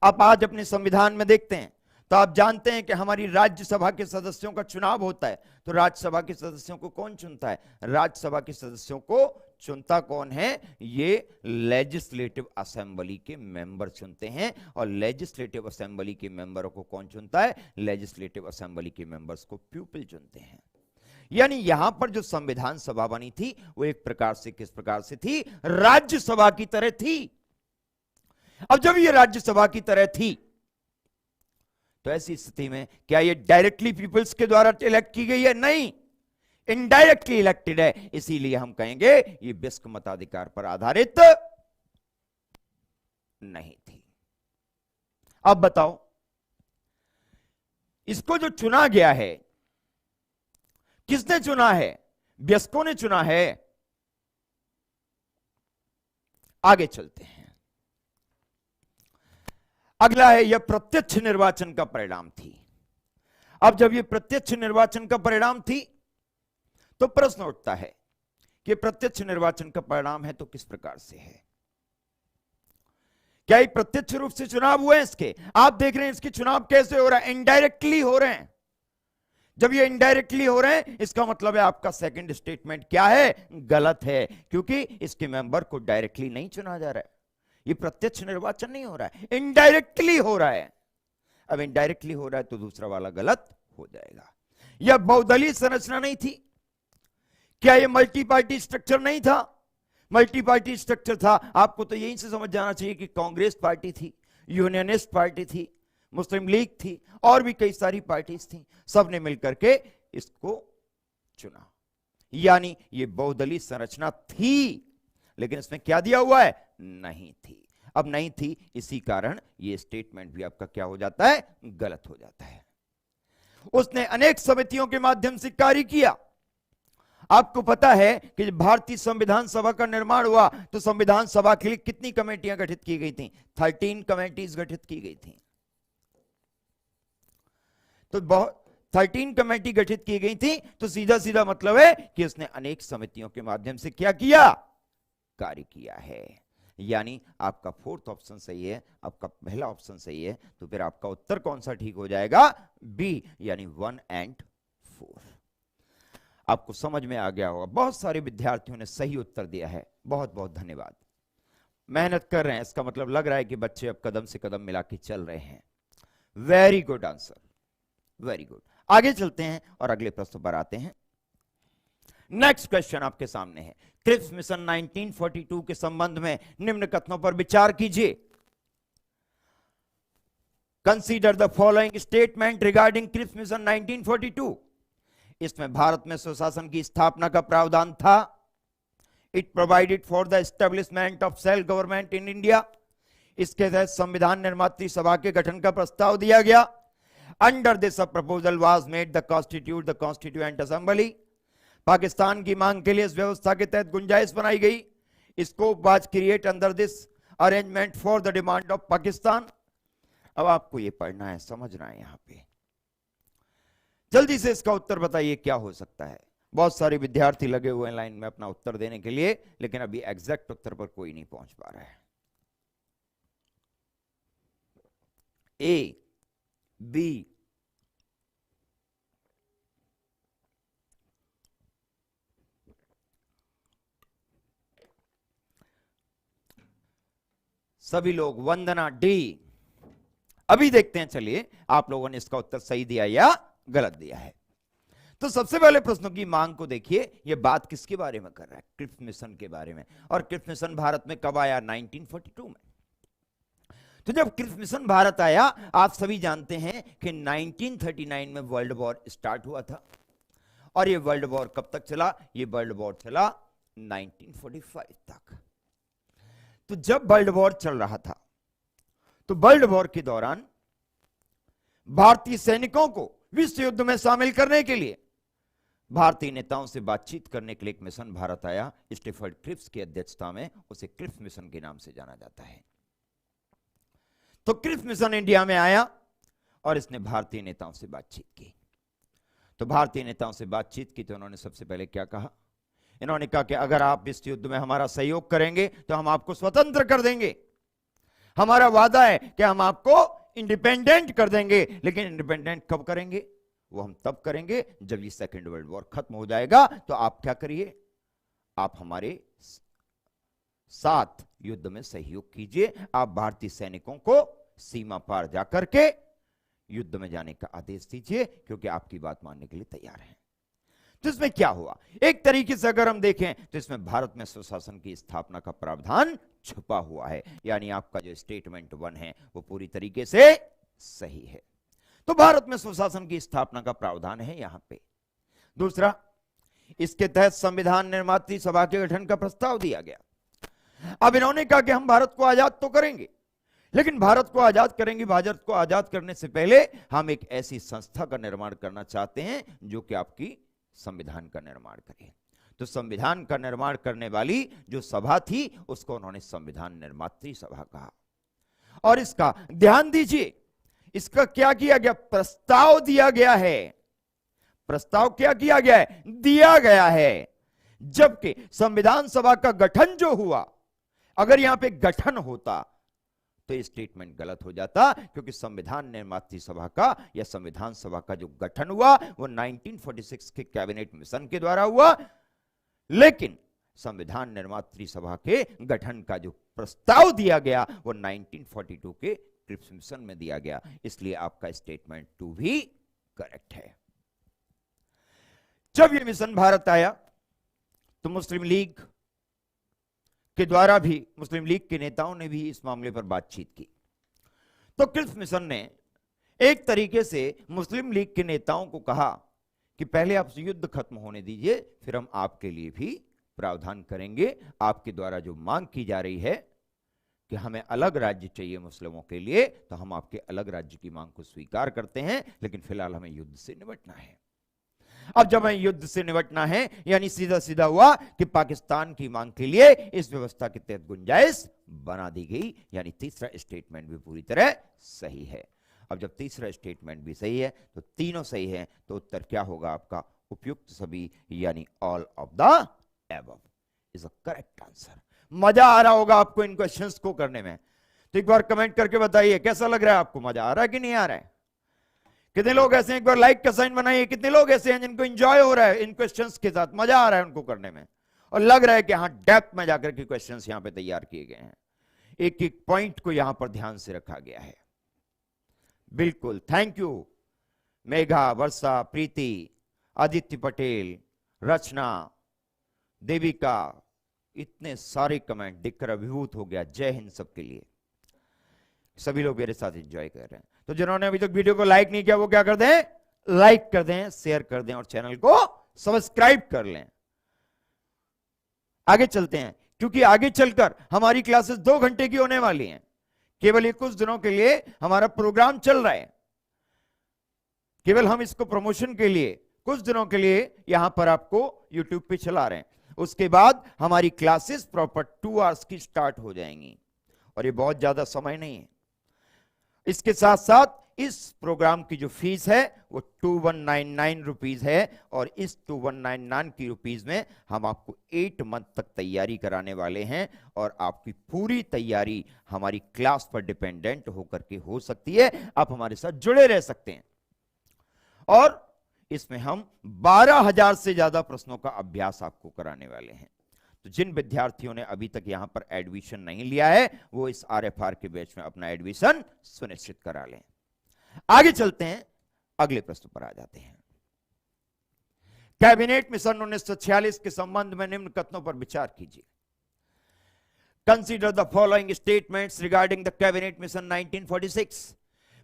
आप आज अपने संविधान में देखते हैं तो आप जानते हैं कि हमारी राज्यसभा के सदस्यों का चुनाव होता है। तो राज्यसभा के सदस्यों को कौन चुनता है, राज्यसभा के सदस्यों को चुनता कौन है, ये लेजिस्लेटिव असेंबली के मेंबर चुनते हैं। और लेजिस्लेटिव असेंबली के मेंबरों को कौन चुनता है, लेजिस्लेटिव असेंबली के मेंबर्स को पीपल चुनते हैं। यानी यहां पर जो संविधान सभा बनी थी वो एक प्रकार से किस प्रकार से थी, राज्यसभा की तरह थी। अब जब ये राज्यसभा की तरह थी तो ऐसी स्थिति में क्या ये डायरेक्टली पीपल्स के द्वारा इलेक्ट की गई है, नहीं, इनडायरेक्टली इलेक्टेड है। इसीलिए हम कहेंगे ये वयस्क मताधिकार पर आधारित नहीं थी। अब बताओ, इसको जो चुना गया है, किसने चुना है, वयस्कों ने चुना है। आगे चलते हैं, अगला है यह प्रत्यक्ष निर्वाचन का परिणाम थी। अब जब यह प्रत्यक्ष निर्वाचन का परिणाम थी तो प्रश्न उठता है कि प्रत्यक्ष निर्वाचन का परिणाम है तो किस प्रकार से है, क्या ये प्रत्यक्ष रूप से चुनाव हुए हैं इसके। आप देख रहे हैं इसके चुनाव कैसे हो रहा है, इनडायरेक्टली हो रहे हैं। जब ये इनडायरेक्टली हो रहे हैं इसका मतलब है आपका सेकंड स्टेटमेंट क्या है, गलत है, क्योंकि इसके मेंबर को डायरेक्टली नहीं चुना जा रहा है। ये प्रत्यक्ष निर्वाचन नहीं हो रहा है, इनडायरेक्टली हो रहा है। अब इनडायरेक्टली हो रहा है तो दूसरा वाला गलत हो जाएगा। यह बहुदलीय संरचना नहीं थी। क्या यह मल्टी पार्टी स्ट्रक्चर नहीं था, मल्टी पार्टी स्ट्रक्चर था। आपको तो यहीं से समझ जाना चाहिए कि कांग्रेस पार्टी थी, यूनियनिस्ट पार्टी थी, मुस्लिम लीग थी, और भी कई सारी पार्टीज थी, सबने मिलकर के इसको चुना। यानी ये बहुदलीय संरचना थी, लेकिन इसमें क्या दिया हुआ है, नहीं थी। अब नहीं थी, इसी कारण ये स्टेटमेंट भी आपका क्या हो जाता है, गलत हो जाता है। उसने अनेक समितियों के माध्यम से कार्य किया। आपको पता है कि जब भारतीय संविधान सभा का निर्माण हुआ तो संविधान सभा के लिए कितनी कमेटियां गठित की गई थी? 13 कमेटीज गठित की गई थी। तो 13 कमेटी गठित की गई थी, तो सीधा सीधा मतलब है कि उसने अनेक समितियों के माध्यम से क्या किया? कार्य किया है। यानी आपका फोर्थ ऑप्शन सही है, आपका पहला ऑप्शन सही है, तो फिर आपका उत्तर कौन सा ठीक हो जाएगा? बी, यानी 1 और 4। आपको समझ में आ गया होगा। बहुत सारे विद्यार्थियों ने सही उत्तर दिया है, बहुत बहुत धन्यवाद। मेहनत कर रहे हैं, इसका मतलब लग रहा है कि बच्चे अब कदम से कदम मिला के चल रहे हैं। Very good answer, very good. आगे चलते हैं और अगले प्रश्न पर आते हैं। नेक्स्ट क्वेश्चन आपके सामने है। क्रिप्स मिशन 1942 के संबंध में निम्न कथनों पर विचार कीजिए। Consider the following statement regarding Cripps mission 1942। इसमें भारत में स्वशासन की स्थापना का प्रावधान था। It provided for the establishment of self government in India. इसके तहत संविधान निर्मात्री सभा के गठन का प्रस्ताव दिया गया। Under this a proposal was made the constituent assembly. Pakistan की मांग के लिए इस व्यवस्था के तहत गुंजाइश बनाई गई। Scope was create under this arrangement for the demand of Pakistan. अब आपको ये पढ़ना है, समझना है। यहां पे जल्दी से इसका उत्तर बताइए क्या हो सकता है। बहुत सारे विद्यार्थी लगे हुए हैं लाइन में अपना उत्तर देने के लिए, लेकिन अभी एग्जैक्ट उत्तर पर कोई नहीं पहुंच पा रहा है। ए, बी, सभी लोग वंदना डी। अभी देखते हैं, चलिए आप लोगों ने इसका उत्तर सही दिया या गलत दिया है। तो सबसे पहले प्रश्नों की मांग को देखिए। यह बात किसके बारे में कर रहा है? क्रिप्स मिशन के बारे में। और क्रिप्स मिशन भारत में कब आया? 1942 में। तो जब क्रिप्स मिशन भारत आया, आप सभी जानते हैं कि 1939 में वर्ल्ड वॉर स्टार्ट हुआ था। और यह वर्ल्ड वॉर कब तक चला? यह वर्ल्ड वॉर चला 1945 तक। तो जब वर्ल्ड वॉर चल रहा था, तो वर्ल्ड वॉर के दौरान भारतीय सैनिकों को विश्व युद्ध में शामिल करने के लिए भारतीय नेताओं से बातचीत करने के लिए एक मिशन भारत आया। स्टीफर्ड क्रिप्स की अध्यक्षता में। उसे क्रिप्स मिशन के नाम से जाना जाता है। तो क्रिप्स मिशन इंडिया में आया और इसने भारतीय नेताओं से बातचीत की। तो भारतीय नेताओं से बातचीत की तो उन्होंने सबसे पहले क्या कहा? इन्होंने कहा कि अगर आप इस युद्ध में हमारा सहयोग करेंगे तो हम आपको स्वतंत्र कर देंगे। हमारा वादा है कि हम आपको इंडिपेंडेंट कर देंगे। लेकिन इंडिपेंडेंट कब करेंगे? वो हम तब करेंगे जब ये सेकेंड वर्ल्ड वॉर खत्म हो जाएगा। तो आप क्या करिए? आप हमारे साथ युद्ध में सहयोग कीजिए। आप भारतीय सैनिकों को सीमा पार जाकर के युद्ध में जाने का आदेश दीजिए, क्योंकि आपकी बात मानने के लिए तैयार हैं। तो इसमें क्या हुआ? एक तरीके से अगर हम देखें तो इसमें भारत में स्वशासन की स्थापना का प्रावधान छुपा हुआ है। यानी आपका जो स्टेटमेंट 1 है वो पूरी तरीके से सही है। तो भारत में स्वशासन की स्थापना का प्रावधान है यहां पे। दूसरा, इसके तहत संविधान निर्मात्री सभा के गठन का प्रस्ताव दिया गया। अब इन्होंने कहा कि हम भारत को आजाद तो करेंगे, लेकिन भारत को आजाद करेंगे, भारत को आजाद करने से पहले हम एक ऐसी संस्था का निर्माण करना चाहते हैं जो कि आपकी संविधान का निर्माण करे। तो संविधान का निर्माण करने वाली जो सभा थी उसको उन्होंने संविधान निर्मात्री सभा कहा। और इसका ध्यान दीजिए, इसका क्या किया गया? प्रस्ताव दिया गया है। प्रस्ताव क्या किया गया है? दिया गया है। जबकि संविधान सभा का गठन जो हुआ, अगर यहां पे गठन होता तो ये स्टेटमेंट गलत हो जाता, क्योंकि संविधान निर्मात्री सभा का या संविधान सभा का जो गठन हुआ वो 1946 के कैबिनेट मिशन के द्वारा हुआ। लेकिन संविधान निर्मात्री सभा के गठन का जो प्रस्ताव दिया गया वो 1942 के क्रिप्स मिशन में दिया गया। इसलिए आपका स्टेटमेंट 2 भी करेक्ट है। जब ये मिशन भारत आया तो मुस्लिम लीग के द्वारा भी, मुस्लिम लीग के नेताओं ने भी इस मामले पर बातचीत की। तो क्रिप्स मिशन ने एक तरीके से मुस्लिम लीग के नेताओं को कहा कि पहले आप युद्ध खत्म होने दीजिए, फिर हम आपके लिए भी प्रावधान करेंगे। आपके द्वारा जो मांग की जा रही है कि हमें अलग राज्य चाहिए मुस्लिमों के लिए, तो हम आपके अलग राज्य की मांग को स्वीकार करते हैं, लेकिन फिलहाल हमें युद्ध से निपटना है। अब जब हमें युद्ध से निपटना है, यानी सीधा सीधा हुआ कि पाकिस्तान की मांग के लिए इस व्यवस्था के तहत गुंजाइश बना दी गई, यानी तीसरा स्टेटमेंट भी पूरी तरह सही है। अब जब तीसरा स्टेटमेंट भी सही है तो तीनों सही है, तो उत्तर क्या होगा आपका? उपयुक्त सभी, यानी all of the above is a correct answer. मजा आ रहा होगा आपको इन क्वेश्चंस को करने में, तो एक बार कमेंट करके बताइए कैसा लग रहा है आपको, मजा आ रहा है कि नहीं आ रहा है? कितने लोग ऐसे हैं, एक बार लाइक का साइन बनाइए। कितने लोग ऐसे हैं जिनको एंजॉय हो रहा है इन क्वेश्चंस के साथ, मजा आ रहा है उनको करने में, और लग रहा है कि हाँ डेप्थ में जाकर के क्वेश्चंस यहां पे तैयार किए गए हैं, एक एक पॉइंट को यहां पर ध्यान से रखा गया है। बिल्कुल, थैंक यू मेघा, वर्षा, प्रीति, आदित्य पटेल, रचना, देविका, इतने सारे कमेंट देखकर अभिभूत हो गया। जय हिंद सबके लिए। सभी लोग मेरे साथ एंजॉय कर रहे हैं, तो जिन्होंने अभी तक वीडियो को लाइक नहीं किया वो क्या कर दें? लाइक कर दें, शेयर कर दें और चैनल को सब्सक्राइब कर लें। आगे चलते हैं, क्योंकि आगे चलकर हमारी क्लासेस 2 घंटे की होने वाली हैं। केवल ये कुछ दिनों के लिए हमारा प्रोग्राम चल रहा है, केवल हम इसको प्रमोशन के लिए कुछ दिनों के लिए यहां पर आपको YouTube पे चला रहे हैं। उसके बाद हमारी क्लासेस प्रॉपर 2 आवर्स की स्टार्ट हो जाएंगी, और ये बहुत ज्यादा समय नहीं है। इसके साथ साथ इस प्रोग्राम की जो फीस है वो 2199 रुपीज है, और इस 2199 की रुपीज में हम आपको 8 मंथ तक तैयारी कराने वाले हैं, और आपकी पूरी तैयारी हमारी क्लास पर डिपेंडेंट होकर के हो सकती है। आप हमारे साथ जुड़े रह सकते हैं, और इसमें हम 12,000 से ज्यादा प्रश्नों का अभ्यास आपको कराने वाले हैं। तो जिन विद्यार्थियों ने अभी तक यहां पर एडमिशन नहीं लिया है वो इस RFR के बैच में अपना एडमिशन सुनिश्चित करा लें। आगे चलते हैं, अगले प्रश्न पर आ जाते हैं। कैबिनेट मिशन 1946 के संबंध में निम्न कथनों पर विचार कीजिए। Consider the following statements regarding the cabinet mission 1946।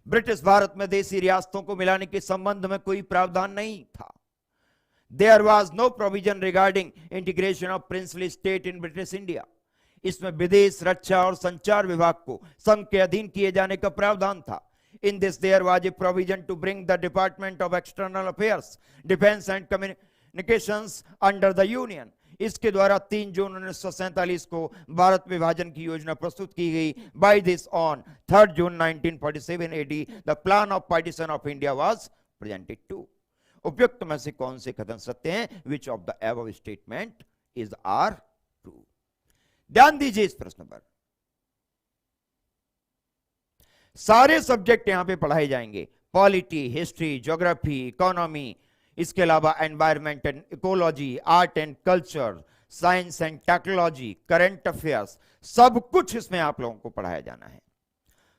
British Bharat में देसी रियासतों को मिलाने के संबंध में कोई प्रावधान नहीं था। There was no provision regarding integration of princely state in British India. इसमें विदेश, रक्षा और संचार विभाग को संघ के अधीन किए जाने का प्रावधान था। In this there was a provision to bring the Department of External Affairs, Defense and Communications under the Union. इसके द्वारा 3 जून 1947 को भारत विभाजन की योजना प्रस्तुत की गई। By this on 3 June 1947 AD, the plan of partition of India was presented to. उपयुक्त में से कौन से कथन सत्य हैं? Which of the above statement is are true? ध्यान दीजिए इस प्रश्न पर। सारे सब्जेक्ट यहां पे पढ़ाए जाएंगे, पॉलिटी, हिस्ट्री, ज्योग्राफी, इकोनॉमी, इसके अलावा environment and ecology, art and culture, science and technology, current affairs, सब कुछ इसमें आप लोगों को पढ़ाया जाना है।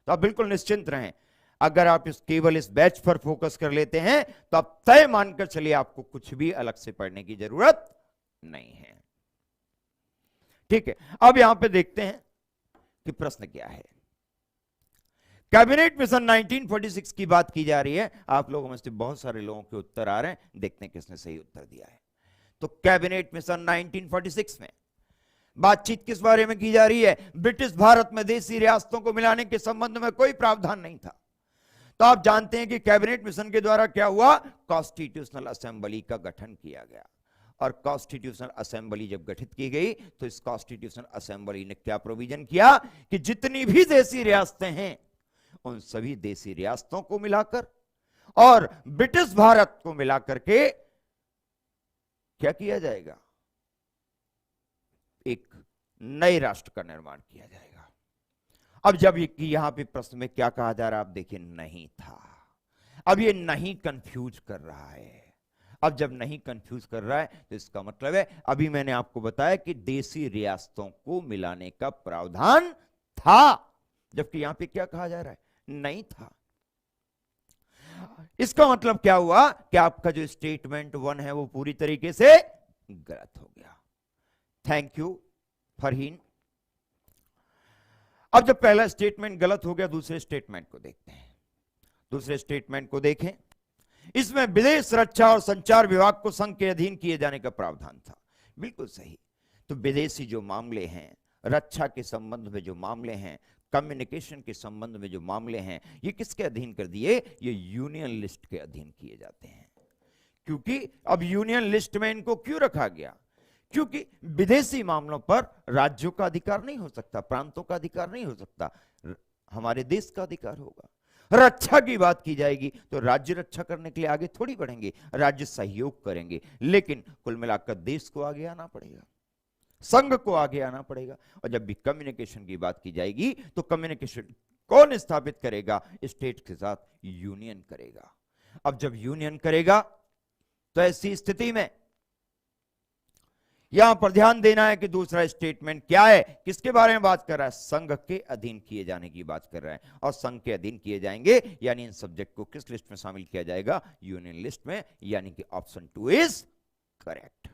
तो आप बिल्कुल निश्चिंत रहें। अगर आप केवल इस बैच पर फोकस कर लेते हैं तो आप तय मानकर चलिए आपको कुछ भी अलग से पढ़ने की जरूरत नहीं है। ठीक है, अब यहां पे देखते हैं कि प्रश्न क्या है। कैबिनेट मिशन 1946 की बात की जा रही है। आप लोगों में से बहुत सारे लोगों के उत्तर आ रहे हैं, देखते हैं किसने सही उत्तर दिया है। तो कैबिनेट मिशन 1946 में बातचीत किस बारे में की जा रही है? ब्रिटिश भारत में देसी रियासतों को मिलाने के संबंध में कोई प्रावधान नहीं था। तो आप जानते हैं कि कैबिनेट मिशन के द्वारा क्या हुआ? कॉन्स्टिट्यूशनल असेंबली का गठन किया गया, और कॉन्स्टिट्यूशनल असेंबली जब गठित की गई तो इस कॉन्स्टिट्यूशनल असेंबली ने क्या प्रोविजन किया कि जितनी भी देसी रियासतें हैं उन सभी देसी रियासतों को मिलाकर और ब्रिटिश भारत को मिलाकर के क्या किया जाएगा? एक नए राष्ट्र का निर्माण किया जाएगा। अब जब यहां पे प्रश्न में क्या कहा जा रहा है, आप देखिए नहीं था। अब ये नहीं कंफ्यूज कर रहा है। अब जब नहीं कंफ्यूज कर रहा है तो इसका मतलब है, अभी मैंने आपको बताया कि देसी रियासतों को मिलाने का प्रावधान था, जबकि यहां पे क्या कहा जा रहा है? नहीं था। इसका मतलब क्या हुआ कि आपका जो स्टेटमेंट 1 है वो पूरी तरीके से गलत हो गया। Thank you Farheen. अब जब पहला स्टेटमेंट गलत हो गया, दूसरे स्टेटमेंट को देखते हैं। दूसरे स्टेटमेंट को देखें, इसमें विदेश, रक्षा और संचार विभाग को संघ के अधीन किए जाने का प्रावधान था। बिल्कुल सही। तो विदेशी जो मामले हैं, रक्षा के संबंध में जो मामले हैं, कम्युनिकेशन के संबंध में जो मामले हैं, ये किसके अधीन कर दिए? ये यूनियन लिस्ट के अधीन किए जाते हैं। क्योंकि अब यूनियन लिस्ट में इनको क्यों रखा गया? क्योंकि विदेशी मामलों पर राज्यों का अधिकार नहीं हो सकता, प्रांतों का अधिकार नहीं हो सकता, हमारे देश का अधिकार होगा। रक्षा की बात की जाएगी तो राज्य रक्षा करने के लिए आगे थोड़ी बढ़ेंगे, राज्य सहयोग करेंगे, लेकिन कुल मिलाकर देश को आगे आना पड़ेगा, संघ को आगे आना पड़ेगा। और जब भी कम्युनिकेशन की बात की जाएगी तो कम्युनिकेशन कौन स्थापित करेगा? स्टेट के साथ यूनियन करेगा। अब जब यूनियन करेगा तो ऐसी स्थिति में यहां पर ध्यान देना है कि दूसरा स्टेटमेंट क्या है, किसके बारे में बात कर रहा है? संघ के अधीन किए जाने की बात कर रहा है। और संघ के अधीन किए जाएंगे यानी इन सब्जेक्ट को किस लिस्ट में शामिल किया जाएगा? यूनियन लिस्ट में, यानी कि ऑप्शन 2 इज करेक्ट।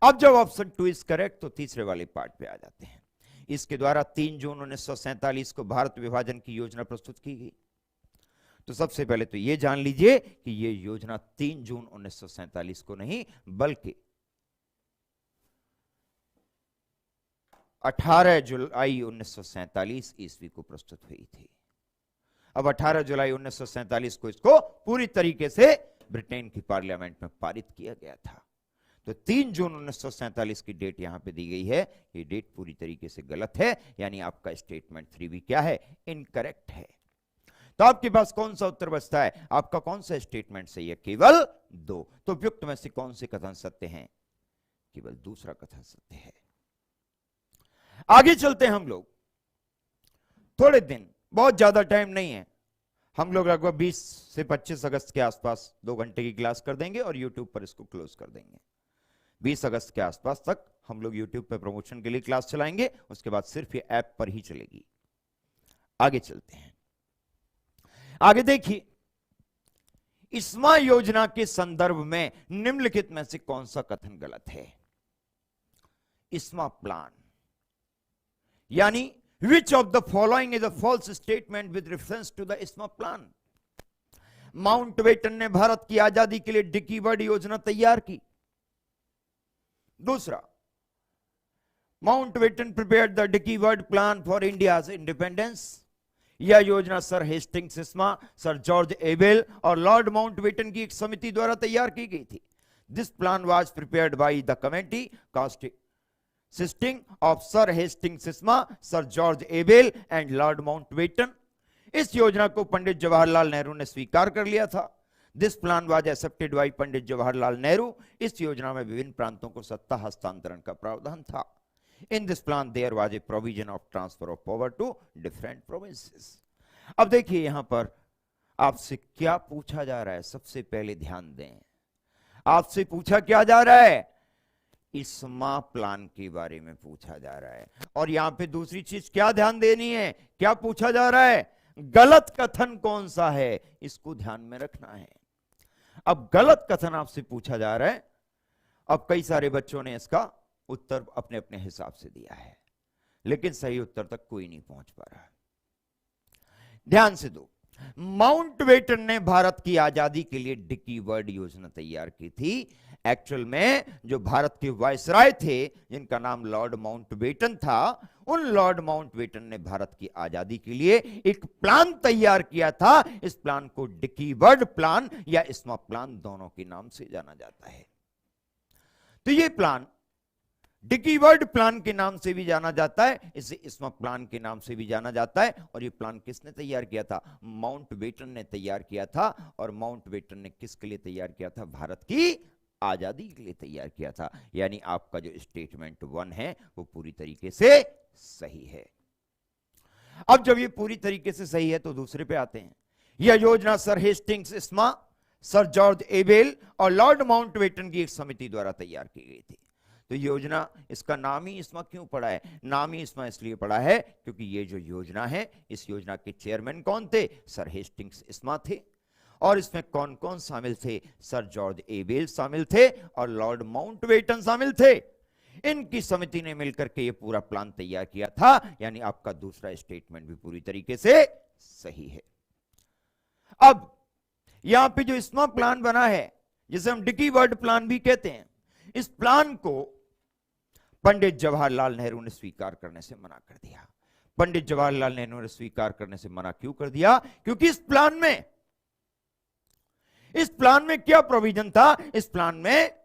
अब जब ऑप्शन 2 इज करेक्ट तो तीसरे वाले पार्ट पे आ जाते हैं। इसके द्वारा 3 जून 1947 को भारत विभाजन की योजना प्रस्तुत की गई। तो सबसे पहले तो यह जान लीजिए कि यह योजना 3 जून 1947 को नहीं बल्कि 18 जुलाई 1947 ईस्वी को प्रस्तुत हुई थी। अब 18 जुलाई 1947 को इसको पूरी तरीके से ब्रिटेन की पार्लियामेंट में पारित किया गया था। तो 3 जून 1947 की डेट यहां पे दी गई है, ये डेट पूरी तरीके से गलत है, यानी आपका स्टेटमेंट 3 भी क्या है? इनकरेक्ट है। तो आपके पास कौन सा उत्तर बचता है? आपका कौन सा स्टेटमेंट सही है? केवल 2। तो उपयुक्त में से कौन से कथन सत्य हैं? केवल दूसरा कथन सत्य है। आगे चलते हैं हम लोग। थोड़े दिन, बहुत ज्यादा टाइम नहीं है, हम लोग लगभग 20 से 25 अगस्त के आसपास 2 घंटे की क्लास कर देंगे और यूट्यूब पर इसको क्लोज कर देंगे। 20 अगस्त के आसपास तक हम लोग यूट्यूब पर प्रमोशन के लिए क्लास चलाएंगे, उसके बाद सिर्फ ये ऐप पर ही चलेगी। आगे चलते हैं। आगे देखिए, इस्मा योजना के संदर्भ में निम्नलिखित में से कौन सा कथन गलत है? इस्मा प्लान, यानी which of the following is a false statement with reference to the ISMA plan? Mountbatten ने भारत की आजादी के लिए डिकी वर्ड योजना तैयार की। दूसरा, Mountbatten prepared the Dickie bird plan for India's independence. यह योजना sir Hastings Ismay, sir George Abell और लॉर्ड माउंटबेटन की एक समिति द्वारा तैयार की गई थी। This plan was prepared by the committee consisting of Sir Hastings Sisma, Sir George Abel and Lord Mountbatten। इस योजना को पंडित जवाहरलाल नेहरू ने स्वीकार कर लिया था। This plan was accepted by Pandit Jawaharlal Nehru. इस योजना में विभिन्न प्रांतों को सत्ता हस्तांतरण का प्रावधान था। In this plan there was a provision of transfer of power to different provinces. अब देखिए यहां पर आपसे क्या पूछा जा रहा है, सबसे पहले ध्यान दें। आपसे पूछा क्या जा रहा है? इस्मा प्लान के बारे में पूछा जा रहा है। और यहां पे दूसरी चीज क्या ध्यान देनी है? क्या पूछा जा रहा है? गलत कथन कौन सा है, इसको ध्यान में रखना है। अब गलत कथन आपसे पूछा जा रहा है। अब कई सारे बच्चों ने इसका उत्तर अपने अपने हिसाब से दिया है, लेकिन सही उत्तर तक कोई नहीं पहुंच पा रहा। ध्यान से दो, माउंटबेटन ने भारत की आजादी के लिए डिकी वर्ड योजना तैयार की थी। एक्चुअल में जो भारत के वायसराय थे, जिनका नाम लॉर्ड माउंटबेटन था, उन लॉर्ड माउंटबेटन ने भारत की आजादी के लिए एक प्लान तैयार किया था। इस प्लान को डिकी वर्ड प्लान या इस्मा प्लान दोनों के नाम से जाना जाता है। तो ये प्लान डिकी वर्ड प्लान के नाम से भी जाना जाता है, इसे इस्मा प्लान के नाम से भी जाना जाता है। और ये प्लान किसने तैयार किया था? माउंटबेटन ने तैयार किया था। और माउंटबेटन ने किसके लिए तैयार किया था? भारत की आजादी के लिए तैयार किया था। यानी आपका जो स्टेटमेंट 1 है वो पूरी तरीके से सही है। अब जब ये पूरी तरीके से सही है तो दूसरे पे आते हैं। यह योजना sir Hastings Ismay, sir George Abell और लॉर्ड माउंटबेटन की एक समिति द्वारा तैयार की गई थी। तो योजना, इसका नाम ही इस्मा क्यों पड़ा है? नाम ही इस्मा इसलिए पड़ा है क्योंकि ये जो योजना है, इस योजना के चेयरमैन कौन थे? सर हेस्टिंग्स इस्मा थे। और इसमें कौन कौन शामिल थे? सर जॉर्ज एबेल शामिल थे और लॉर्ड माउंटबेटन शामिल थे। इनकी समिति ने मिलकर के ये पूरा प्लान तैयार किया था। यानी आपका दूसरा स्टेटमेंट भी पूरी तरीके से सही है। अब यहां पे जो इस्मा प्लान बना है, जिसे हम डिकी वर्ड प्लान भी कहते हैं, इस प्लान को पंडित जवाहरलाल नेहरू ने स्वीकार करने से मना कर दिया। पंडित जवाहरलाल नेहरू ने स्वीकार करने से मना क्यों कर दिया? क्योंकि इस प्लान में इस प्लान में क्या प्रोविजन था? इस प्लान में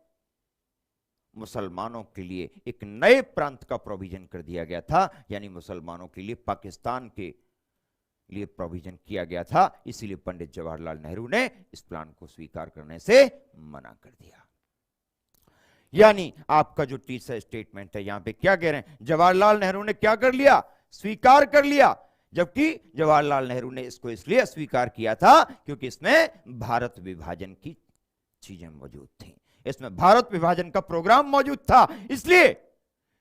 मुसलमानों के लिए एक नए प्रांत का प्रोविजन कर दिया गया था, यानी मुसलमानों के लिए पाकिस्तान के लिए प्रोविजन किया गया था। इसीलिए पंडित जवाहरलाल नेहरू ने इस प्लान को स्वीकार करने से मना कर दिया। यानी आपका जो तीसरा स्टेटमेंट है, यहां पे क्या कह रहे हैं? जवाहरलाल नेहरू ने क्या कर लिया? स्वीकार कर लिया। जबकि जवाहरलाल नेहरू ने इसको इसलिए स्वीकार किया था क्योंकि इसमें भारत विभाजन की चीजें मौजूद थी, इसमें भारत विभाजन का प्रोग्राम मौजूद था, इसलिए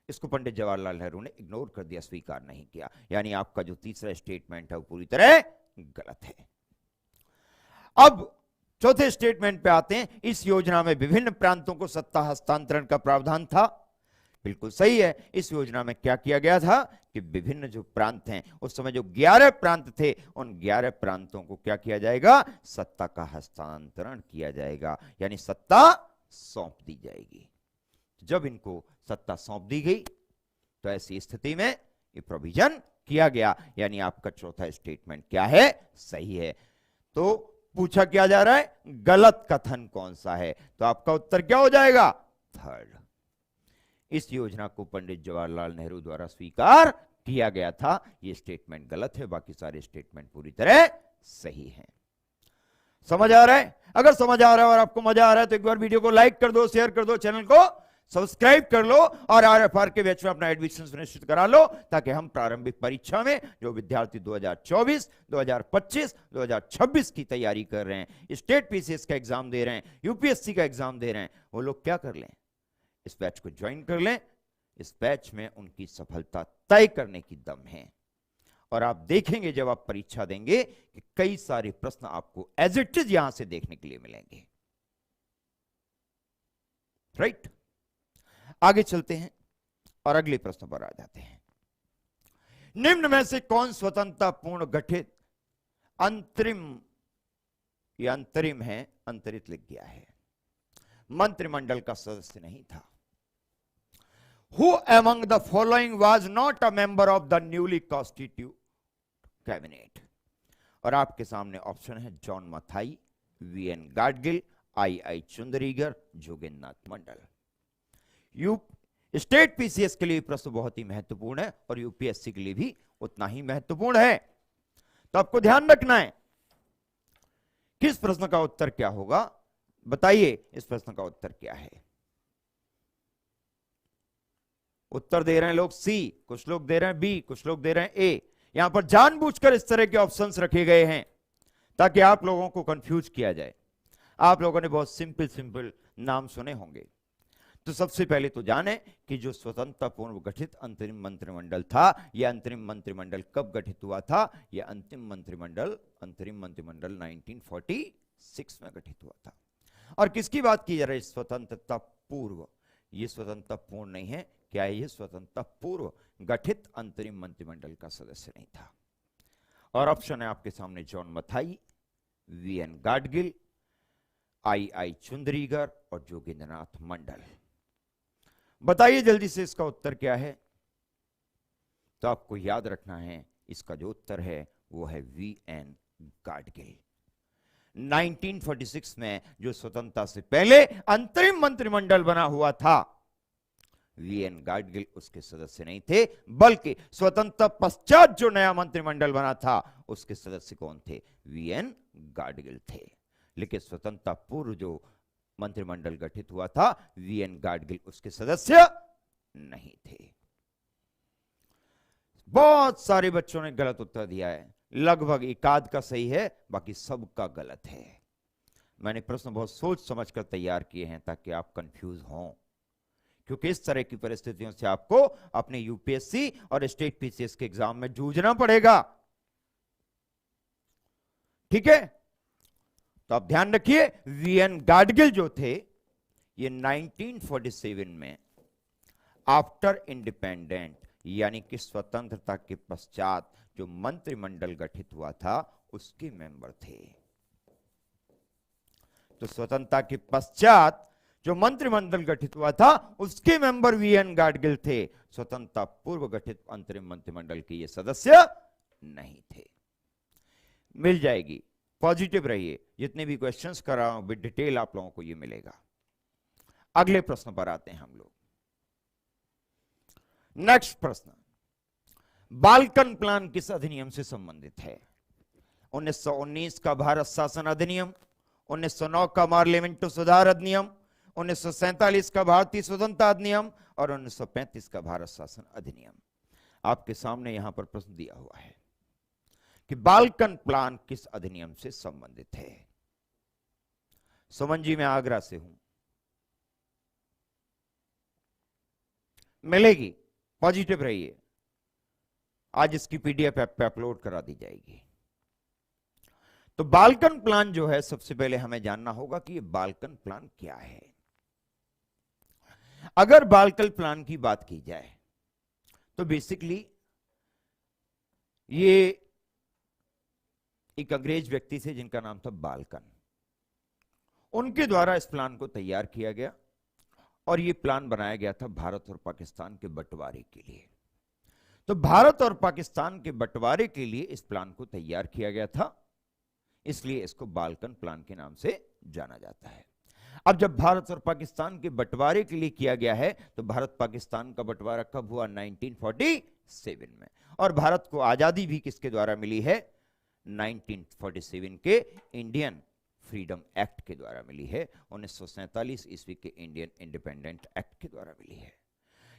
इसको पंडित जवाहरलाल नेहरू ने इग्नोर कर दिया, स्वीकार नहीं किया। यानी आपका जो तीसरा स्टेटमेंट है वो पूरी तरह गलत है। अब चौथे स्टेटमेंट पे आते हैं। इस योजना में विभिन्न प्रांतों को सत्ता हस्तांतरण का प्रावधान था। बिल्कुल सही है। इस योजना में क्या किया गया था कि विभिन्न जो प्रांत हैं, उस समय जो 11 प्रांत थे, उन 11 प्रांतों को क्या किया जाएगा? सत्ता का हस्तांतरण किया जाएगा, यानी सत्ता सौंप दी जाएगी। जब इनको सत्ता सौंप दी गई तो ऐसी स्थिति में ये प्रोविजन किया गया, यानी आपका चौथा स्टेटमेंट क्या है? सही है। तो पूछा क्या जा रहा है? गलत कथन कौन सा है? तो आपका उत्तर क्या हो जाएगा? थर्ड। इस योजना को पंडित जवाहरलाल नेहरू द्वारा स्वीकार किया गया था। यह स्टेटमेंट गलत है, बाकी सारे स्टेटमेंट पूरी तरह सही हैं। समझ आ रहा है? अगर समझ आ रहा है और आपको मजा आ रहा है तो एक बार वीडियो को लाइक कर दो, शेयर कर दो, चैनल को सब्सक्राइब कर लो और आरएफआर के बैच में अपना एडमिशन सुनिश्चित करा लो, ताकि हम प्रारंभिक परीक्षा में जो विद्यार्थी 2024, 2025, 2026 की तैयारी कर रहे हैं, स्टेट पीसीएस का एग्जाम दे रहे हैं, यूपीएससी का एग्जाम दे रहे हैं, वो लोग क्या कर लें? इस बैच को ज्वाइन कर लें। इस बैच में उनकी सफलता तय करने की दम है। और आप देखेंगे जब आप परीक्षा देंगे कि कई सारे प्रश्न आपको एज इट इज यहां से देखने के लिए मिलेंगे। राइट? आगे चलते हैं और अगले प्रश्न पर आ जाते हैं। निम्न में से कौन स्वतंत्रता पूर्ण गठित अंतरिम, या अंतरिम है, अंतरित लिख गया है, मंत्रिमंडल का सदस्य नहीं था? Who among the following was not a member of the newly constituted cabinet? और आपके सामने ऑप्शन है जॉन मथाई, वीएन गाडगिल, आई चुंदरीगर, जोगेंद्र नाथ मंडल। स्टेट पीसीएस के लिए प्रश्न बहुत ही महत्वपूर्ण है और यूपीएससी के लिए भी उतना ही महत्वपूर्ण है। तो आपको ध्यान रखना है किस प्रश्न का उत्तर क्या होगा। बताइए इस प्रश्न का उत्तर क्या है? उत्तर दे रहे हैं लोग सी, कुछ लोग दे रहे हैं बी, कुछ लोग दे रहे हैं ए। यहां पर जानबूझकर इस तरह के ऑप्शंस रखे गए हैं ताकि आप लोगों को कंफ्यूज किया जाए। आप लोगों ने बहुत सिंपल नाम सुने होंगे। तो सबसे पहले तो जाने कि जो स्वतंत्रता पूर्व गठित अंतरिम मंत्रिमंडल था, यह अंतरिम मंत्रिमंडल कब गठित हुआ था? यह अंतरिम मंत्रिमंडल 1946 में गठित हुआ था। और किसकी बात की जा रही है? स्वतंत्रता पूर्व। यह स्वतंत्रता पूर्ण नहीं है। क्या है? यह स्वतंत्रता पूर्व गठित अंतरिम मंत्रिमंडल का सदस्य नहीं था। और ऑप्शन है आपके सामने जॉन मथाई, वीएन गाडगिल, आई चुंदरीगर और जोगेंद्र नाथ मंडल। बताइए जल्दी से इसका उत्तर क्या है? तो आपको याद रखना है इसका जो उत्तर है वो है वीएन गाडगिल। 1946 में जो स्वतंत्रता से पहले अंतरिम मंत्रिमंडल बना हुआ था, वीएन गाडगिल उसके सदस्य नहीं थे, बल्कि स्वतंत्रता पश्चात जो नया मंत्रिमंडल बना था उसके सदस्य कौन थे? वीएन गाडगिल थे। लेकिन स्वतंत्रता पूर्व जो मंत्रिमंडल गठित हुआ था, वीएन गाडगिल उसके सदस्य नहीं थे। बहुत सारे बच्चों ने गलत उत्तर दिया है, लगभग एकाध का सही है, बाकी सबका गलत है। मैंने प्रश्न बहुत सोच समझकर तैयार किए हैं ताकि आप कंफ्यूज हों, क्योंकि इस तरह की परिस्थितियों से आपको अपने यूपीएससी और स्टेट पीसीएस के एग्जाम में जूझना पड़ेगा। ठीक है? तो आप ध्यान रखिए, वीएन गाडगिल जो थे ये 1947 में आफ्टर इंडिपेंडेंट, यानी कि स्वतंत्रता के पश्चात जो मंत्रिमंडल गठित हुआ था उसके मेंबर थे। तो स्वतंत्रता के पश्चात जो मंत्रिमंडल गठित हुआ था उसके मेंबर वीएन गाडगिल थे। स्वतंत्रता पूर्व गठित अंतरिम मंत्रिमंडल के ये सदस्य नहीं थे। मिल जाएगी पॉजिटिव रहिए, जितने भी क्वेश्चंस कर रहा हूं विद डिटेल आप लोगों को ये मिलेगा। अगले प्रश्न पर आते हैं हम लोग। नेक्स्ट प्रश्न, बाल्कन प्लान किस अधिनियम से संबंधित है? 1919 का भारत शासन अधिनियम, 1909 का पार्लियामेंट सुधार अधिनियम, 1947 का भारतीय स्वतंत्रता अधिनियम और 1935 का भारत शासन अधिनियम। आपके सामने यहां पर प्रश्न दिया हुआ है कि बाल्कन प्लान किस अधिनियम से संबंधित है। सुमन जी, मैं आगरा से हूं, मिलेगी, पॉजिटिव रहिए, आज इसकी पीडीएफ ऐप पे अपलोड करा दी जाएगी। तो बाल्कन प्लान जो है, सबसे पहले हमें जानना होगा कि ये बाल्कन प्लान क्या है। अगर बाल्कन प्लान की बात की जाए तो बेसिकली ये एक अंग्रेज व्यक्ति थे जिनका नाम था बाल्कन, उनके द्वारा इस प्लान को तैयार किया गया और यह प्लान बनाया गया था भारत और पाकिस्तान के बंटवारे के लिए। तो भारत और पाकिस्तान के बंटवारे के लिए इस प्लान को तैयार किया गया था, इसलिए इसको बाल्कन प्लान के नाम से जाना जाता है। अब जब भारत और पाकिस्तान के बंटवारे के लिए किया गया है तो भारत पाकिस्तान का बंटवारा कब हुआ? 1947 में। और भारत को आजादी भी किसके द्वारा मिली है? 1947 के इंडियन फ्रीडम एक्ट के द्वारा मिली है, 1947 ईस्वी के इंडियन इंडिपेंडेंट एक्ट के द्वारा मिली है।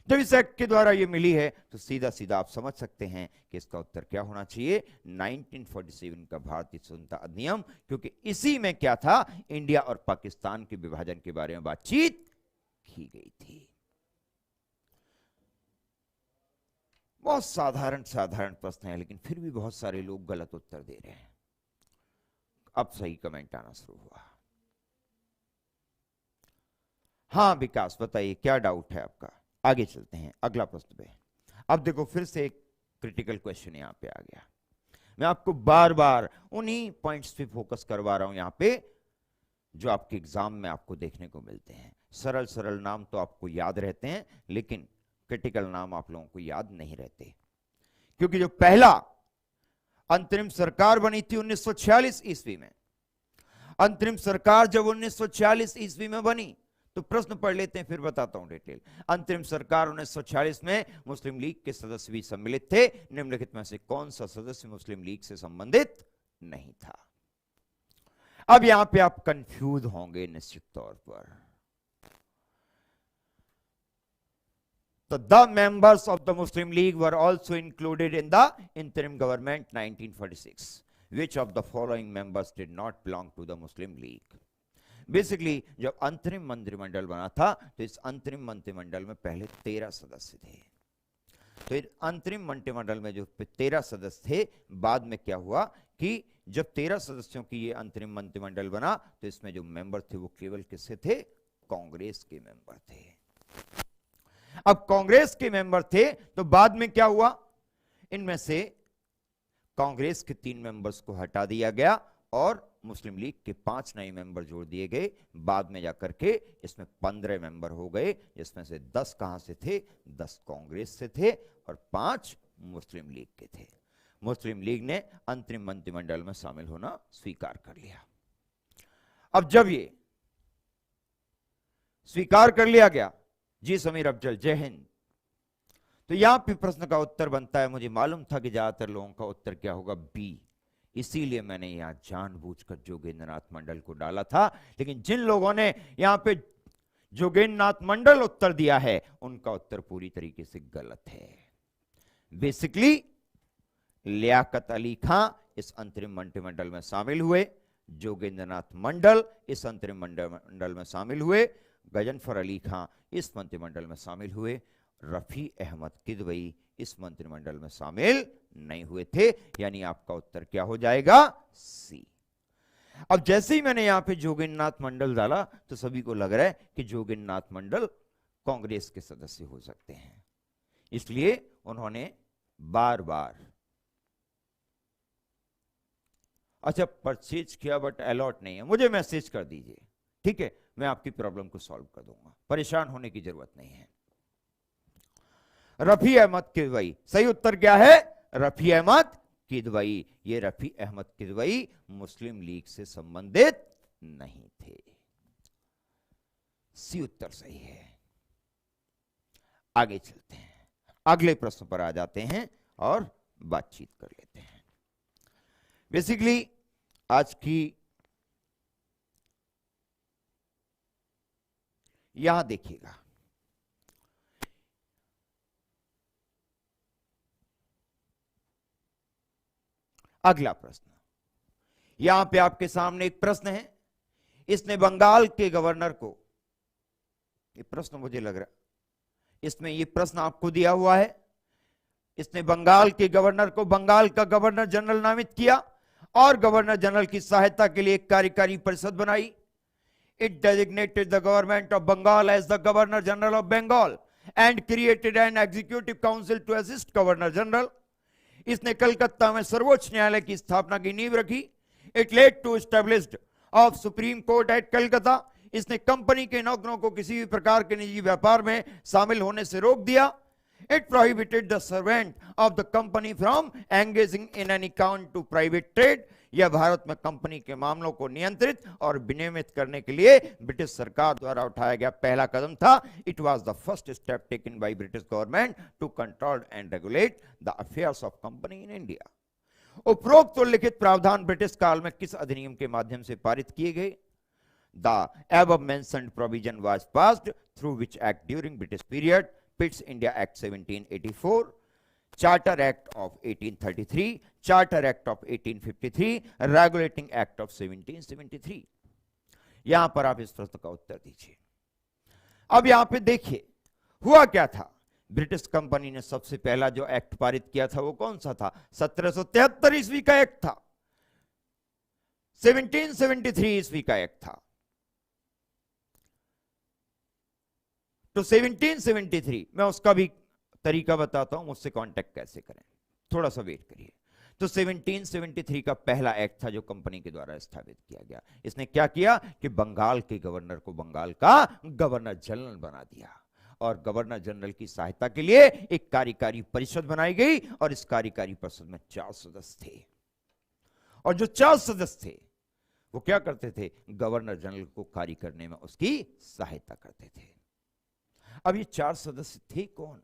जब इस एक्ट के द्वारा ये मिली है तो सीधा सीधा आप समझ सकते हैं कि इसका उत्तर क्या होना चाहिए? 1947 का भारतीय स्वतंत्रता अधिनियम, क्योंकि इसी में क्या था? इंडिया और पाकिस्तान के विभाजन के बारे में बातचीत की गई थी। बहुत साधारण साधारण प्रश्न है, लेकिन फिर भी बहुत सारे लोग गलत उत्तर दे रहे हैं। अब सही कमेंट आना शुरू हुआ। हाँ विकास, बताइए क्या डाउट है आपका? आगे चलते हैं अगला प्रश्न पे। अब देखो, फिर से एक क्रिटिकल क्वेश्चन यहां पे आ गया। मैं आपको बार बार उन्हीं पॉइंट्स पे फोकस करवा रहा हूं यहां पे जो आपके एग्जाम में आपको देखने को मिलते हैं। सरल सरल नाम तो आपको याद रहते हैं, लेकिन क्रिटिकल नाम आप लोगों को याद नहीं रहते, क्योंकि जो पहला अंतरिम सरकार बनी थी 1946 ईस्वी में, अंतरिम सरकार जब 1946 ईस्वी में बनी तो प्रश्न पढ़ लेते हैं, फिर बताता हूं डिटेल। अंतरिम सरकार 1946 में मुस्लिम लीग के सदस्य भी सम्मिलित थे। निम्नलिखित में से कौन सा सदस्य मुस्लिम लीग से संबंधित नहीं था? अब यहां पे आप कंफ्यूज होंगे निश्चित तौर पर। तो the members of the Muslim league were also included in the interim government 1946. Which of the following members did not belong to the Muslim League? Basically जब अंतरिम मंत्रिमंडल बना था तो इस अंतरिम मंत्रिमंडल में पहले 13 सदस्य थे। तो इस अंतरिम मंत्रिमंडल में जो 13 सदस्य थे, बाद में क्या हुआ कि जब 13 सदस्यों की ये अंतरिम मंत्रिमंडल बना तो इसमें जो मेंबर थे वो केवल किससे थे? कांग्रेस के मेंबर थे। अब कांग्रेस के मेंबर थे तो बाद में क्या हुआ? इनमें से कांग्रेस के 3 मेंबर्स को हटा दिया गया और मुस्लिम लीग के 5 नए मेंबर जोड़ दिए गए। बाद में जाकर के इसमें 15 मेंबर हो गए, जिसमें से 10 कहां से थे? 10 कांग्रेस से थे और 5 मुस्लिम लीग के थे। मुस्लिम लीग ने अंतरिम मंत्रिमंडल में शामिल होना स्वीकार कर लिया। अब जब ये स्वीकार कर लिया गया, जी समीर अफजल, जय हिंद, तो यहां पे प्रश्न का उत्तर बनता है, मुझे मालूम था कि ज्यादातर लोगों का उत्तर क्या होगा? बी, इसीलिए मैंने यहां जानबूझकर जोगेंद्रनाथ मंडल को डाला था। लेकिन जिन लोगों ने यहां पे जोगेंद्रनाथ मंडल उत्तर दिया है उनका उत्तर पूरी तरीके से गलत है। बेसिकली लियाकत अली खां इस अंतरिम मंत्रिमंडल में शामिल हुए, जोगेंद्रनाथ मंडल इस अंतरिम मंत्रिमंडल में शामिल हुए, गजनफर अली खां इस मंत्रिमंडल में शामिल हुए, रफी अहमद किदवई इस मंत्रिमंडल में शामिल नहीं हुए थे। यानी आपका उत्तर क्या हो जाएगा? सी। अब जैसे ही मैंने यहां पे जोगेंद्रनाथ मंडल डाला तो सभी को लग रहा है कि जोगेंद्रनाथ मंडल कांग्रेस के सदस्य हो सकते हैं, इसलिए उन्होंने बार बार अच्छा परचेज किया बट अलॉट नहीं है, मुझे मैसेज कर दीजिए, ठीक है, मैं आपकी प्रॉब्लम को सॉल्व कर दूंगा, परेशान होने की जरूरत नहीं है। रफी अहमद किदवई, सही उत्तर क्या है? रफी अहमद किदवई, ये रफी अहमद किदवई मुस्लिम लीग से संबंधित नहीं थे। सी उत्तर सही है। आगे चलते हैं, अगले प्रश्न पर आ जाते हैं और बातचीत कर लेते हैं। बेसिकली आज की यहां देखिएगा, अगला प्रश्न, यहां पे आपके सामने एक प्रश्न है। इसने बंगाल के गवर्नर को, ये प्रश्न मुझे लग रहा, इसमें ये प्रश्न आपको दिया हुआ है। इसने बंगाल के गवर्नर को बंगाल का गवर्नर जनरल नामित किया और गवर्नर जनरल की सहायता के लिए एक कार्यकारी परिषद बनाई। It designated the government of Bengal as the Governor General of Bengal and created an executive council to assist Governor General. इसने कलकत्ता में सर्वोच्च न्यायालय की स्थापना की नींव रखी। It led to established of Supreme Court at Calcutta. इसने कंपनी के नौकरों को किसी भी प्रकार के निजी व्यापार में शामिल होने से रोक दिया। It prohibited the servant of the company from engaging in any account to private trade. यह भारत में कंपनी के मामलों को नियंत्रित और विनियमित करने के लिए ब्रिटिश सरकार द्वारा उठाया गया पहला कदम था। It was the first step taken by British government to control and regulate the affairs of company in India. उपरोक्त उल्लिखित प्रावधान ब्रिटिश काल में किस अधिनियम के माध्यम से पारित किए गए? The above mentioned provision was passed through which act during British period? Pitt's India Act 1784, Charter Act of 1833, Charter Act of 1853, Regulating Act of 1773। यहां पर आप इस प्रश्न का उत्तर दीजिए। अब यहां पे देखिए हुआ क्या था। ब्रिटिश कंपनी ने सबसे पहला जो एक्ट पारित किया था वो कौन सा था? 1773 ईस्वी का एक्ट था, 1773 ईस्वी का एक्ट था। तो 1773 मैं उसका भी तरीका बताता हूं, मुझसे कांटेक्ट कैसे करें, थोड़ा सा वेट करिए। तो 1773 का पहला एक्ट था जो कंपनी के द्वारा स्थापित किया गया। इसने क्या किया कि बंगाल के गवर्नर को बंगाल का गवर्नर जनरल बना दिया और गवर्नर जनरल की सहायता के लिए एक कार्यकारी परिषद बनाई गई और इस कार्यकारी परिषद में 4 सदस्य थे और जो 4 सदस्य थे वो क्या करते थे? गवर्नर जनरल को कार्य करने में उसकी सहायता करते थे। अब ये 4 सदस्य थे कौन?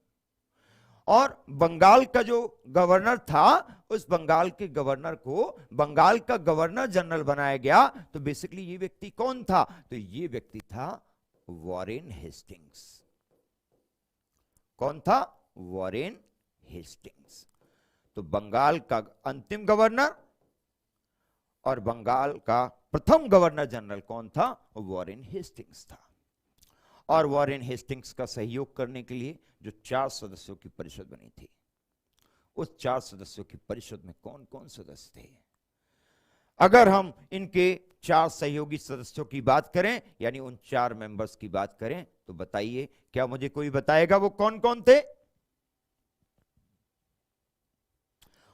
और बंगाल का जो गवर्नर था उस बंगाल के गवर्नर को बंगाल का गवर्नर जनरल बनाया गया। तो बेसिकली ये व्यक्ति कौन था? तो ये व्यक्ति था वॉरेन हेस्टिंग्स। कौन था? Warren Hastings. तो बंगाल का अंतिम गवर्नर और बंगाल का प्रथम गवर्नर जनरल कौन था? वॉरेन हेस्टिंग्स था। और वॉरेन हेस्टिंग्स का सहयोग करने के लिए जो 4 सदस्यों की परिषद बनी थी, उस 4 सदस्यों की परिषद में कौन कौन सदस्य थे? अगर हम इनके 4 सहयोगी सदस्यों की बात करें, यानी उन 4 मेंबर्स की बात करें, तो बताइए, क्या मुझे कोई बताएगा वो कौन कौन थे?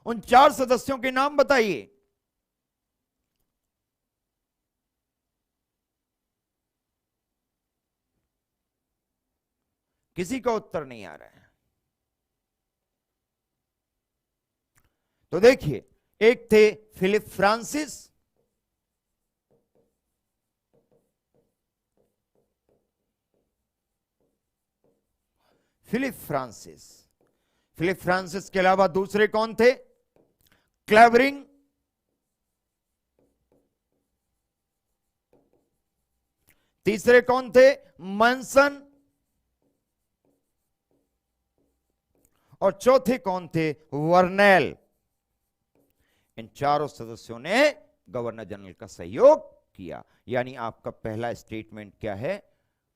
उन 4 सदस्यों के नाम बताइए। किसी का उत्तर नहीं आ रहा है। तो देखिए, एक थे फिलिप फ्रांसिस, फिलिप फ्रांसिस के अलावा दूसरे कौन थे? क्लेवरिंग, तीसरे कौन थे? मनसन, और चौथे कौन थे? वर्नेल। इन 4 सदस्यों ने गवर्नर जनरल का सहयोग किया। यानी आपका पहला स्टेटमेंट क्या है?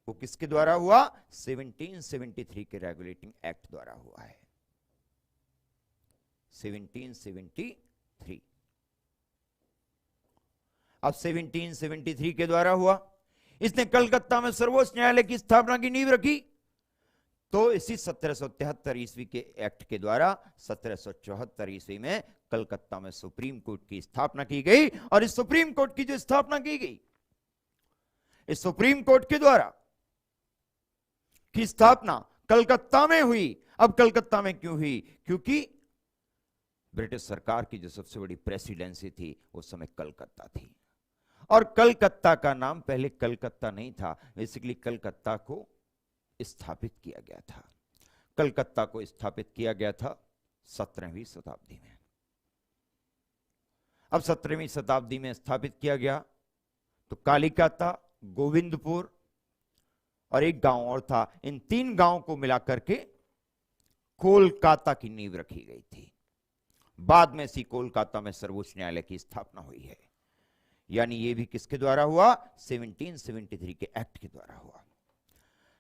वो किसके द्वारा हुआ? 1773 के रेगुलेटिंग एक्ट द्वारा हुआ है। 1773। अब 1773 के द्वारा हुआ। इसने कलकत्ता में सर्वोच्च न्यायालय की स्थापना की नींव रखी। तो इसी 1773 ईस्वी के एक्ट के द्वारा 1774 ईस्वी में कलकत्ता में सुप्रीम कोर्ट की स्थापना की गई। और इस सुप्रीम कोर्ट की जो स्थापना की गई, इस सुप्रीम कोर्ट के द्वारा की स्थापना कलकत्ता में हुई। अब कलकत्ता में क्यों हुई? क्योंकि ब्रिटिश सरकार की जो सबसे बड़ी प्रेसिडेंसी थी उस समय कलकत्ता थी, और कलकत्ता का नाम पहले कलकत्ता नहीं था, बेसिकली कलकत्ता को स्थापित किया गया था। कलकत्ता को स्थापित किया गया था 17वीं शताब्दी में। अब 17वीं शताब्दी में स्थापित किया गया तो कालिकाता, गोविंदपुर और एक गांव और था, इन 3 गांवों को मिलाकर के कोलकाता की नींव रखी गई थी। बाद में इसी कोलकाता में सर्वोच्च न्यायालय की स्थापना हुई है। यानी ये भी किसके द्वारा हुआ? 1773 के एक्ट के द्वारा हुआ।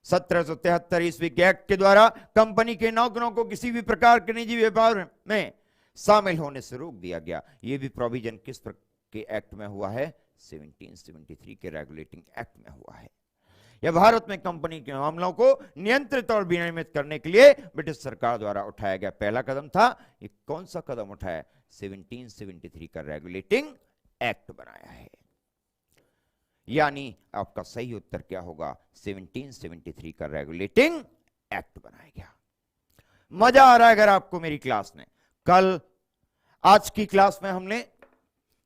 1773 ईस्वी के एक्ट के द्वारा कंपनी के नौकरों को किसी भी प्रकार के निजी व्यापार में शामिल होने से रोक दिया गया। यह भी प्रोविजन किस के एक्ट में हुआ है? 1773 के रेगुलेटिंग एक्ट में हुआ है। यह भारत में कंपनी के मामलों को नियंत्रित और विनियमित करने के लिए ब्रिटिश सरकार द्वारा उठाया गया पहला कदम था। ये कौन सा कदम उठाया? 1773 का रेगुलेटिंग एक्ट बनाया है। यानी आपका सही उत्तर क्या होगा? 1773 का रेगुलेटिंग एक्ट बनाया गया। मजा आ रहा है अगर आपको मेरी क्लास में? कल आज की क्लास में हमने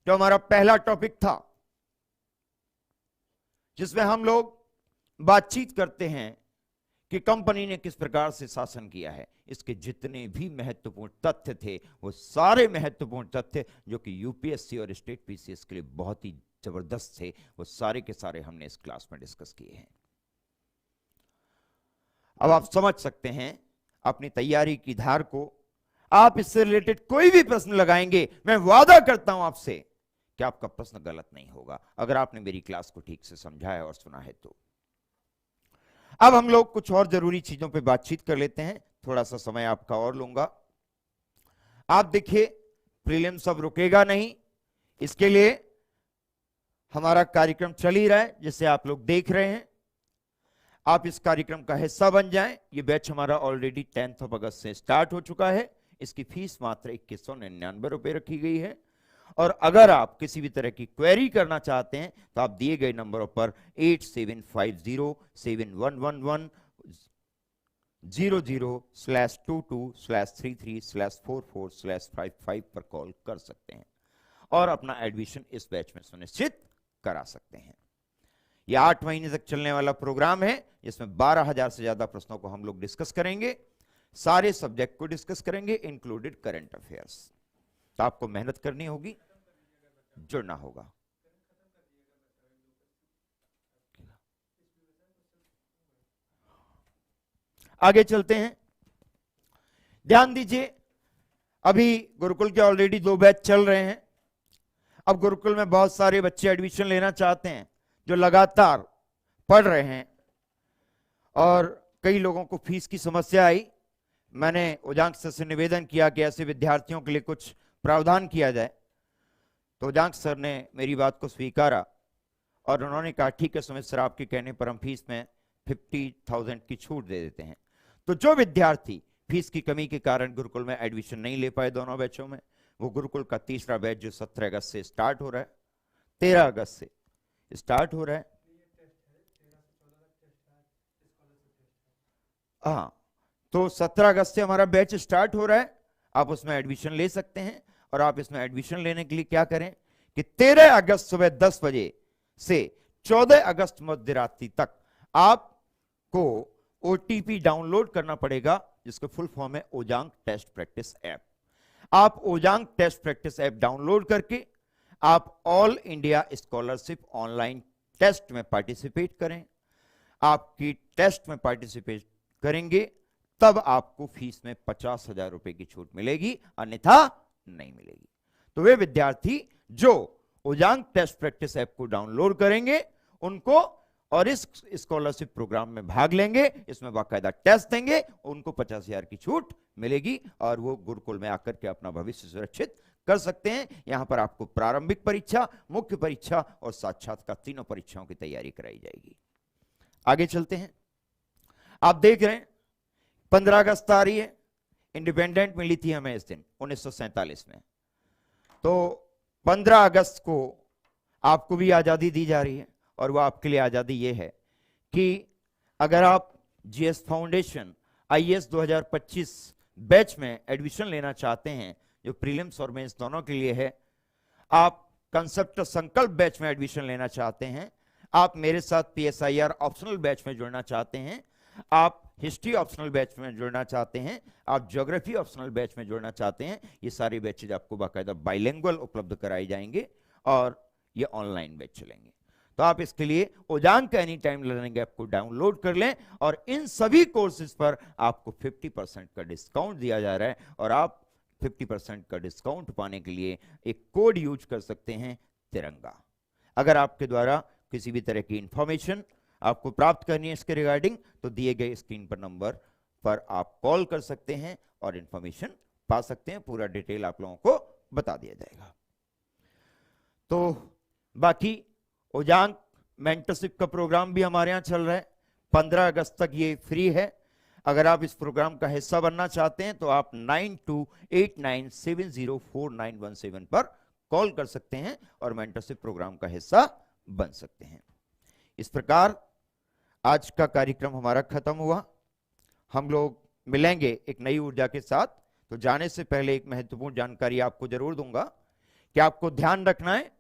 जो हमारा पहला टॉपिक था, जिसमें हम लोग बातचीत करते हैं कि कंपनी ने किस प्रकार से शासन किया है, इसके जितने भी महत्वपूर्ण तथ्य थे वो सारे महत्वपूर्ण तथ्य जो कि यूपीएससी और स्टेट पीसीएस के लिए बहुत ही जबरदस्त थे, वो सारे के सारे हमने इस क्लास में डिस्कस किए हैं। अब आप समझ सकते हैं अपनी तैयारी की धार को, आप इससे रिलेटेड कोई भी प्रश्न लगाएंगे, मैं वादा करता हूं आपसे कि आपका प्रश्न गलत नहीं होगा, अगर आपने मेरी क्लास को ठीक से समझा है और सुना है तो। अब हम लोग कुछ और जरूरी चीजों पे बातचीत कर लेते हैं, थोड़ा सा समय आपका और लूंगा। आप देखिए प्रीलिम्स अब रुकेगा नहीं, इसके लिए हमारा कार्यक्रम चल ही रहा है जिसे आप लोग देख रहे हैं। आप इस कार्यक्रम का हिस्सा बन जाएं। ये बैच हमारा ऑलरेडी 10 अगस्त से स्टार्ट हो चुका है। इसकी फीस मात्र 2199 रुपए रखी गई है, और अगर आप किसी भी तरह की क्वेरी करना चाहते हैं तो आप दिए गए नंबरों पर 8750711100/22/33/44/55 पर कॉल कर सकते हैं और अपना एडमिशन इस बैच में सुनिश्चित करा सकते हैं। यह 8 महीने तक चलने वाला प्रोग्राम है, जिसमें 12,000 से ज्यादा प्रश्नों को हम लोग डिस्कस करेंगे, सारे सब्जेक्ट को डिस्कस करेंगे इंक्लूडेड करंट अफेयर्स। तो आपको मेहनत करनी होगी, जुड़ना होगा। आगे चलते हैं, ध्यान दीजिए। अभी गुरुकुल के ऑलरेडी 2 बैच चल रहे हैं। अब गुरुकुल में बहुत सारे बच्चे एडमिशन लेना चाहते हैं जो लगातार पढ़ रहे हैं, और कई लोगों को फीस की समस्या आई। मैंने उजांक सर से निवेदन किया कि ऐसे विद्यार्थियों के लिए कुछ प्रावधान किया जाए, तो उजांक सर ने मेरी बात को स्वीकारा और उन्होंने कहा ठीक है सुमित सर, आपके कहने पर हम फीस में 50,000 की छूट दे देते हैं। तो जो विद्यार्थी फीस की कमी के कारण गुरुकुल में एडमिशन नहीं ले पाए दोनों बैचों में, वो गुरुकुल का तीसरा बैच जो 17 अगस्त से स्टार्ट हो रहा है, 13 अगस्त से स्टार्ट हो रहा है, हाँ, तो 17 अगस्त से हमारा बैच स्टार्ट हो रहा है। आप उसमें एडमिशन ले सकते हैं, और आप इसमें एडमिशन लेने के लिए क्या करें कि 13 अगस्त सुबह 10 बजे से 14 अगस्त मध्य रात्रि तक आपको ओटीपी डाउनलोड करना पड़ेगा, जिसका फुल फॉर्म है ओजांक टेस्ट प्रैक्टिस ऐप। आप Ojaank test practice app download करके आप all India scholarship online test में पार्टिसिपेट करें। आपकी टेस्ट में पार्टिसिपेट करेंगे तब आपको फीस में 50,000 रुपए की छूट मिलेगी, अन्यथा नहीं मिलेगी। तो वे विद्यार्थी जो ओजांक टेस्ट प्रैक्टिस ऐप को डाउनलोड करेंगे उनको, और इस स्कॉलरशिप प्रोग्राम में भाग लेंगे, इसमें बाकायदा टेस्ट देंगे, उनको 50,000 की छूट मिलेगी और वो गुरुकुल में आकर के अपना भविष्य सुरक्षित कर सकते हैं। यहां पर आपको प्रारंभिक परीक्षा, मुख्य परीक्षा और साक्षात्कार तीनों परीक्षाओं की तैयारी कराई जाएगी। आगे चलते हैं। आप देख रहे हैं 15 अगस्त आ रही है, इंडिपेंडेंट मिली थी हमें इस दिन 1947 में। तो 15 अगस्त को आपको भी आजादी दी जा रही है, और वो आपके लिए आजादी ये है कि अगर आप जीएस फाउंडेशन आईएएस 2025 बैच में एडमिशन लेना चाहते हैं, जो प्रीलिम्स और मेंस दोनों के लिए है। आप कंसेप्ट संकल्प बैच में एडमिशन लेना चाहते हैं, आप मेरे साथ PSIR ऑप्शनल बैच में जुड़ना चाहते हैं, आप हिस्ट्री ऑप्शनल बैच में जुड़ना चाहते हैं, आप ज्योग्राफी ऑप्शनल बैच में जुड़ना चाहते हैं, ये सारी बैचेज आपको बाकायदा बाइलिंगुअल उपलब्ध कराई जाएंगे और ये ऑनलाइन बैच चलेंगे। तो आप इसके लिए ओजांग का एनी टाइम लर्निंग ऐप को डाउनलोड कर लें और इन सभी कोर्सेज पर आपको 50% का डिस्काउंट दिया जा रहा है और आप 50% का डिस्काउंट पाने के लिए एक कोड यूज कर सकते हैं, तिरंगा। अगर आपके द्वारा किसी भी तरह की इंफॉर्मेशन आपको प्राप्त करनी है इसके रिगार्डिंग, तो दिए गए स्क्रीन पर नंबर पर आप कॉल कर सकते हैं और इंफॉर्मेशन पा सकते हैं। पूरा डिटेल आप लोगों को बता दिया जाएगा। तो बाकी ओजांग मेंटरशिप का प्रोग्राम भी हमारे यहां चल रहा है। 15 अगस्त तक ये फ्री है। अगर आप इस प्रोग्राम का हिस्सा बनना चाहते हैं तो आप 9289704917 पर कॉल कर सकते हैं और मेंटरशिप प्रोग्राम का हिस्सा बन सकते हैं। इस प्रकार आज का कार्यक्रम हमारा खत्म हुआ। हम लोग मिलेंगे एक नई ऊर्जा के साथ। तो जाने से पहले एक महत्वपूर्ण जानकारी आपको जरूर दूंगा कि आपको ध्यान रखना है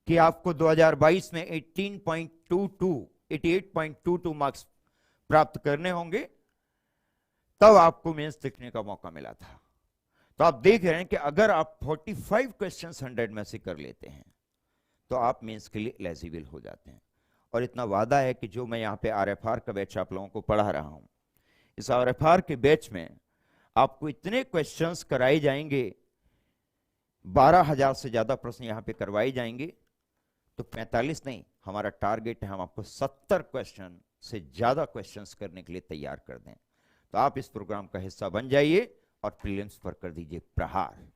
कि आपको 2022 में 88.22 मार्क्स प्राप्त करने होंगे, तब आपको मेंस लिखने का मौका मिला था। तो आप देख रहे हैं कि अगर आप 45 क्वेश्चंस 100 में से कर लेते हैं तो आप मेंस के लिए एलिजिबल हो जाते हैं। और इतना वादा है कि जो मैं यहाँ पे RFR का बैच आप लोगों को पढ़ा रहा हूं, इस RFR के बैच में आपको इतने क्वेश्चंस कराए जाएंगे, 12,000 से ज्यादा प्रश्न यहाँ पे करवाए जाएंगे। तो 45 नहीं, हमारा टारगेट है हम आपको 70 क्वेश्चन से ज्यादा क्वेश्चंस करने के लिए तैयार कर दें। तो आप इस प्रोग्राम का हिस्सा बन जाइए और प्रीलिम्स पर कर दीजिए प्रहार।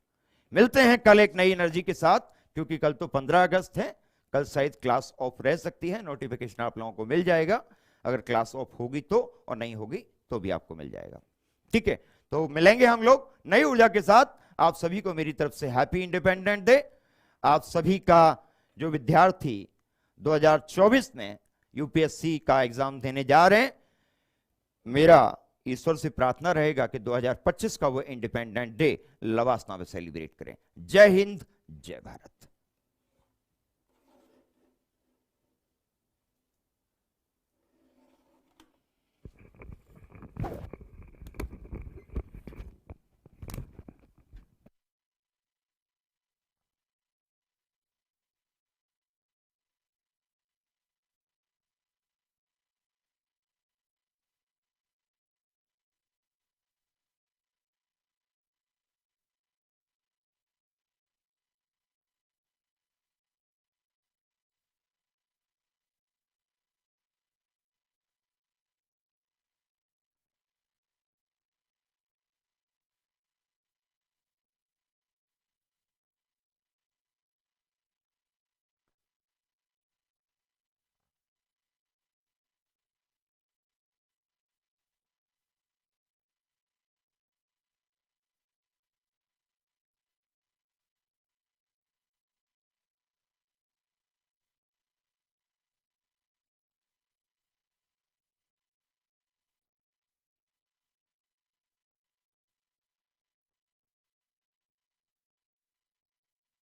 मिलते हैं कल एक नई एनर्जी के साथ, क्योंकि कल तो 15 अगस्त है। कल शायद क्लास ऑफ रह सकती है, नोटिफिकेशन आप लोगों को मिल जाएगा। अगर क्लास ऑफ होगी तो, और नहीं होगी तो भी आपको मिल जाएगा। ठीक है, तो मिलेंगे हम लोग नई ऊर्जा के साथ। आप सभी को मेरी तरफ से हैप्पी इंडिपेंडेंट डे। आप सभी का जो विद्यार्थी 2024 में UPSC का एग्जाम देने जा रहे हैं, मेरा ईश्वर से प्रार्थना रहेगा कि 2025 का वो इंडिपेंडेंट डे लवासना में सेलिब्रेट करें। जय हिंद, जय भारत।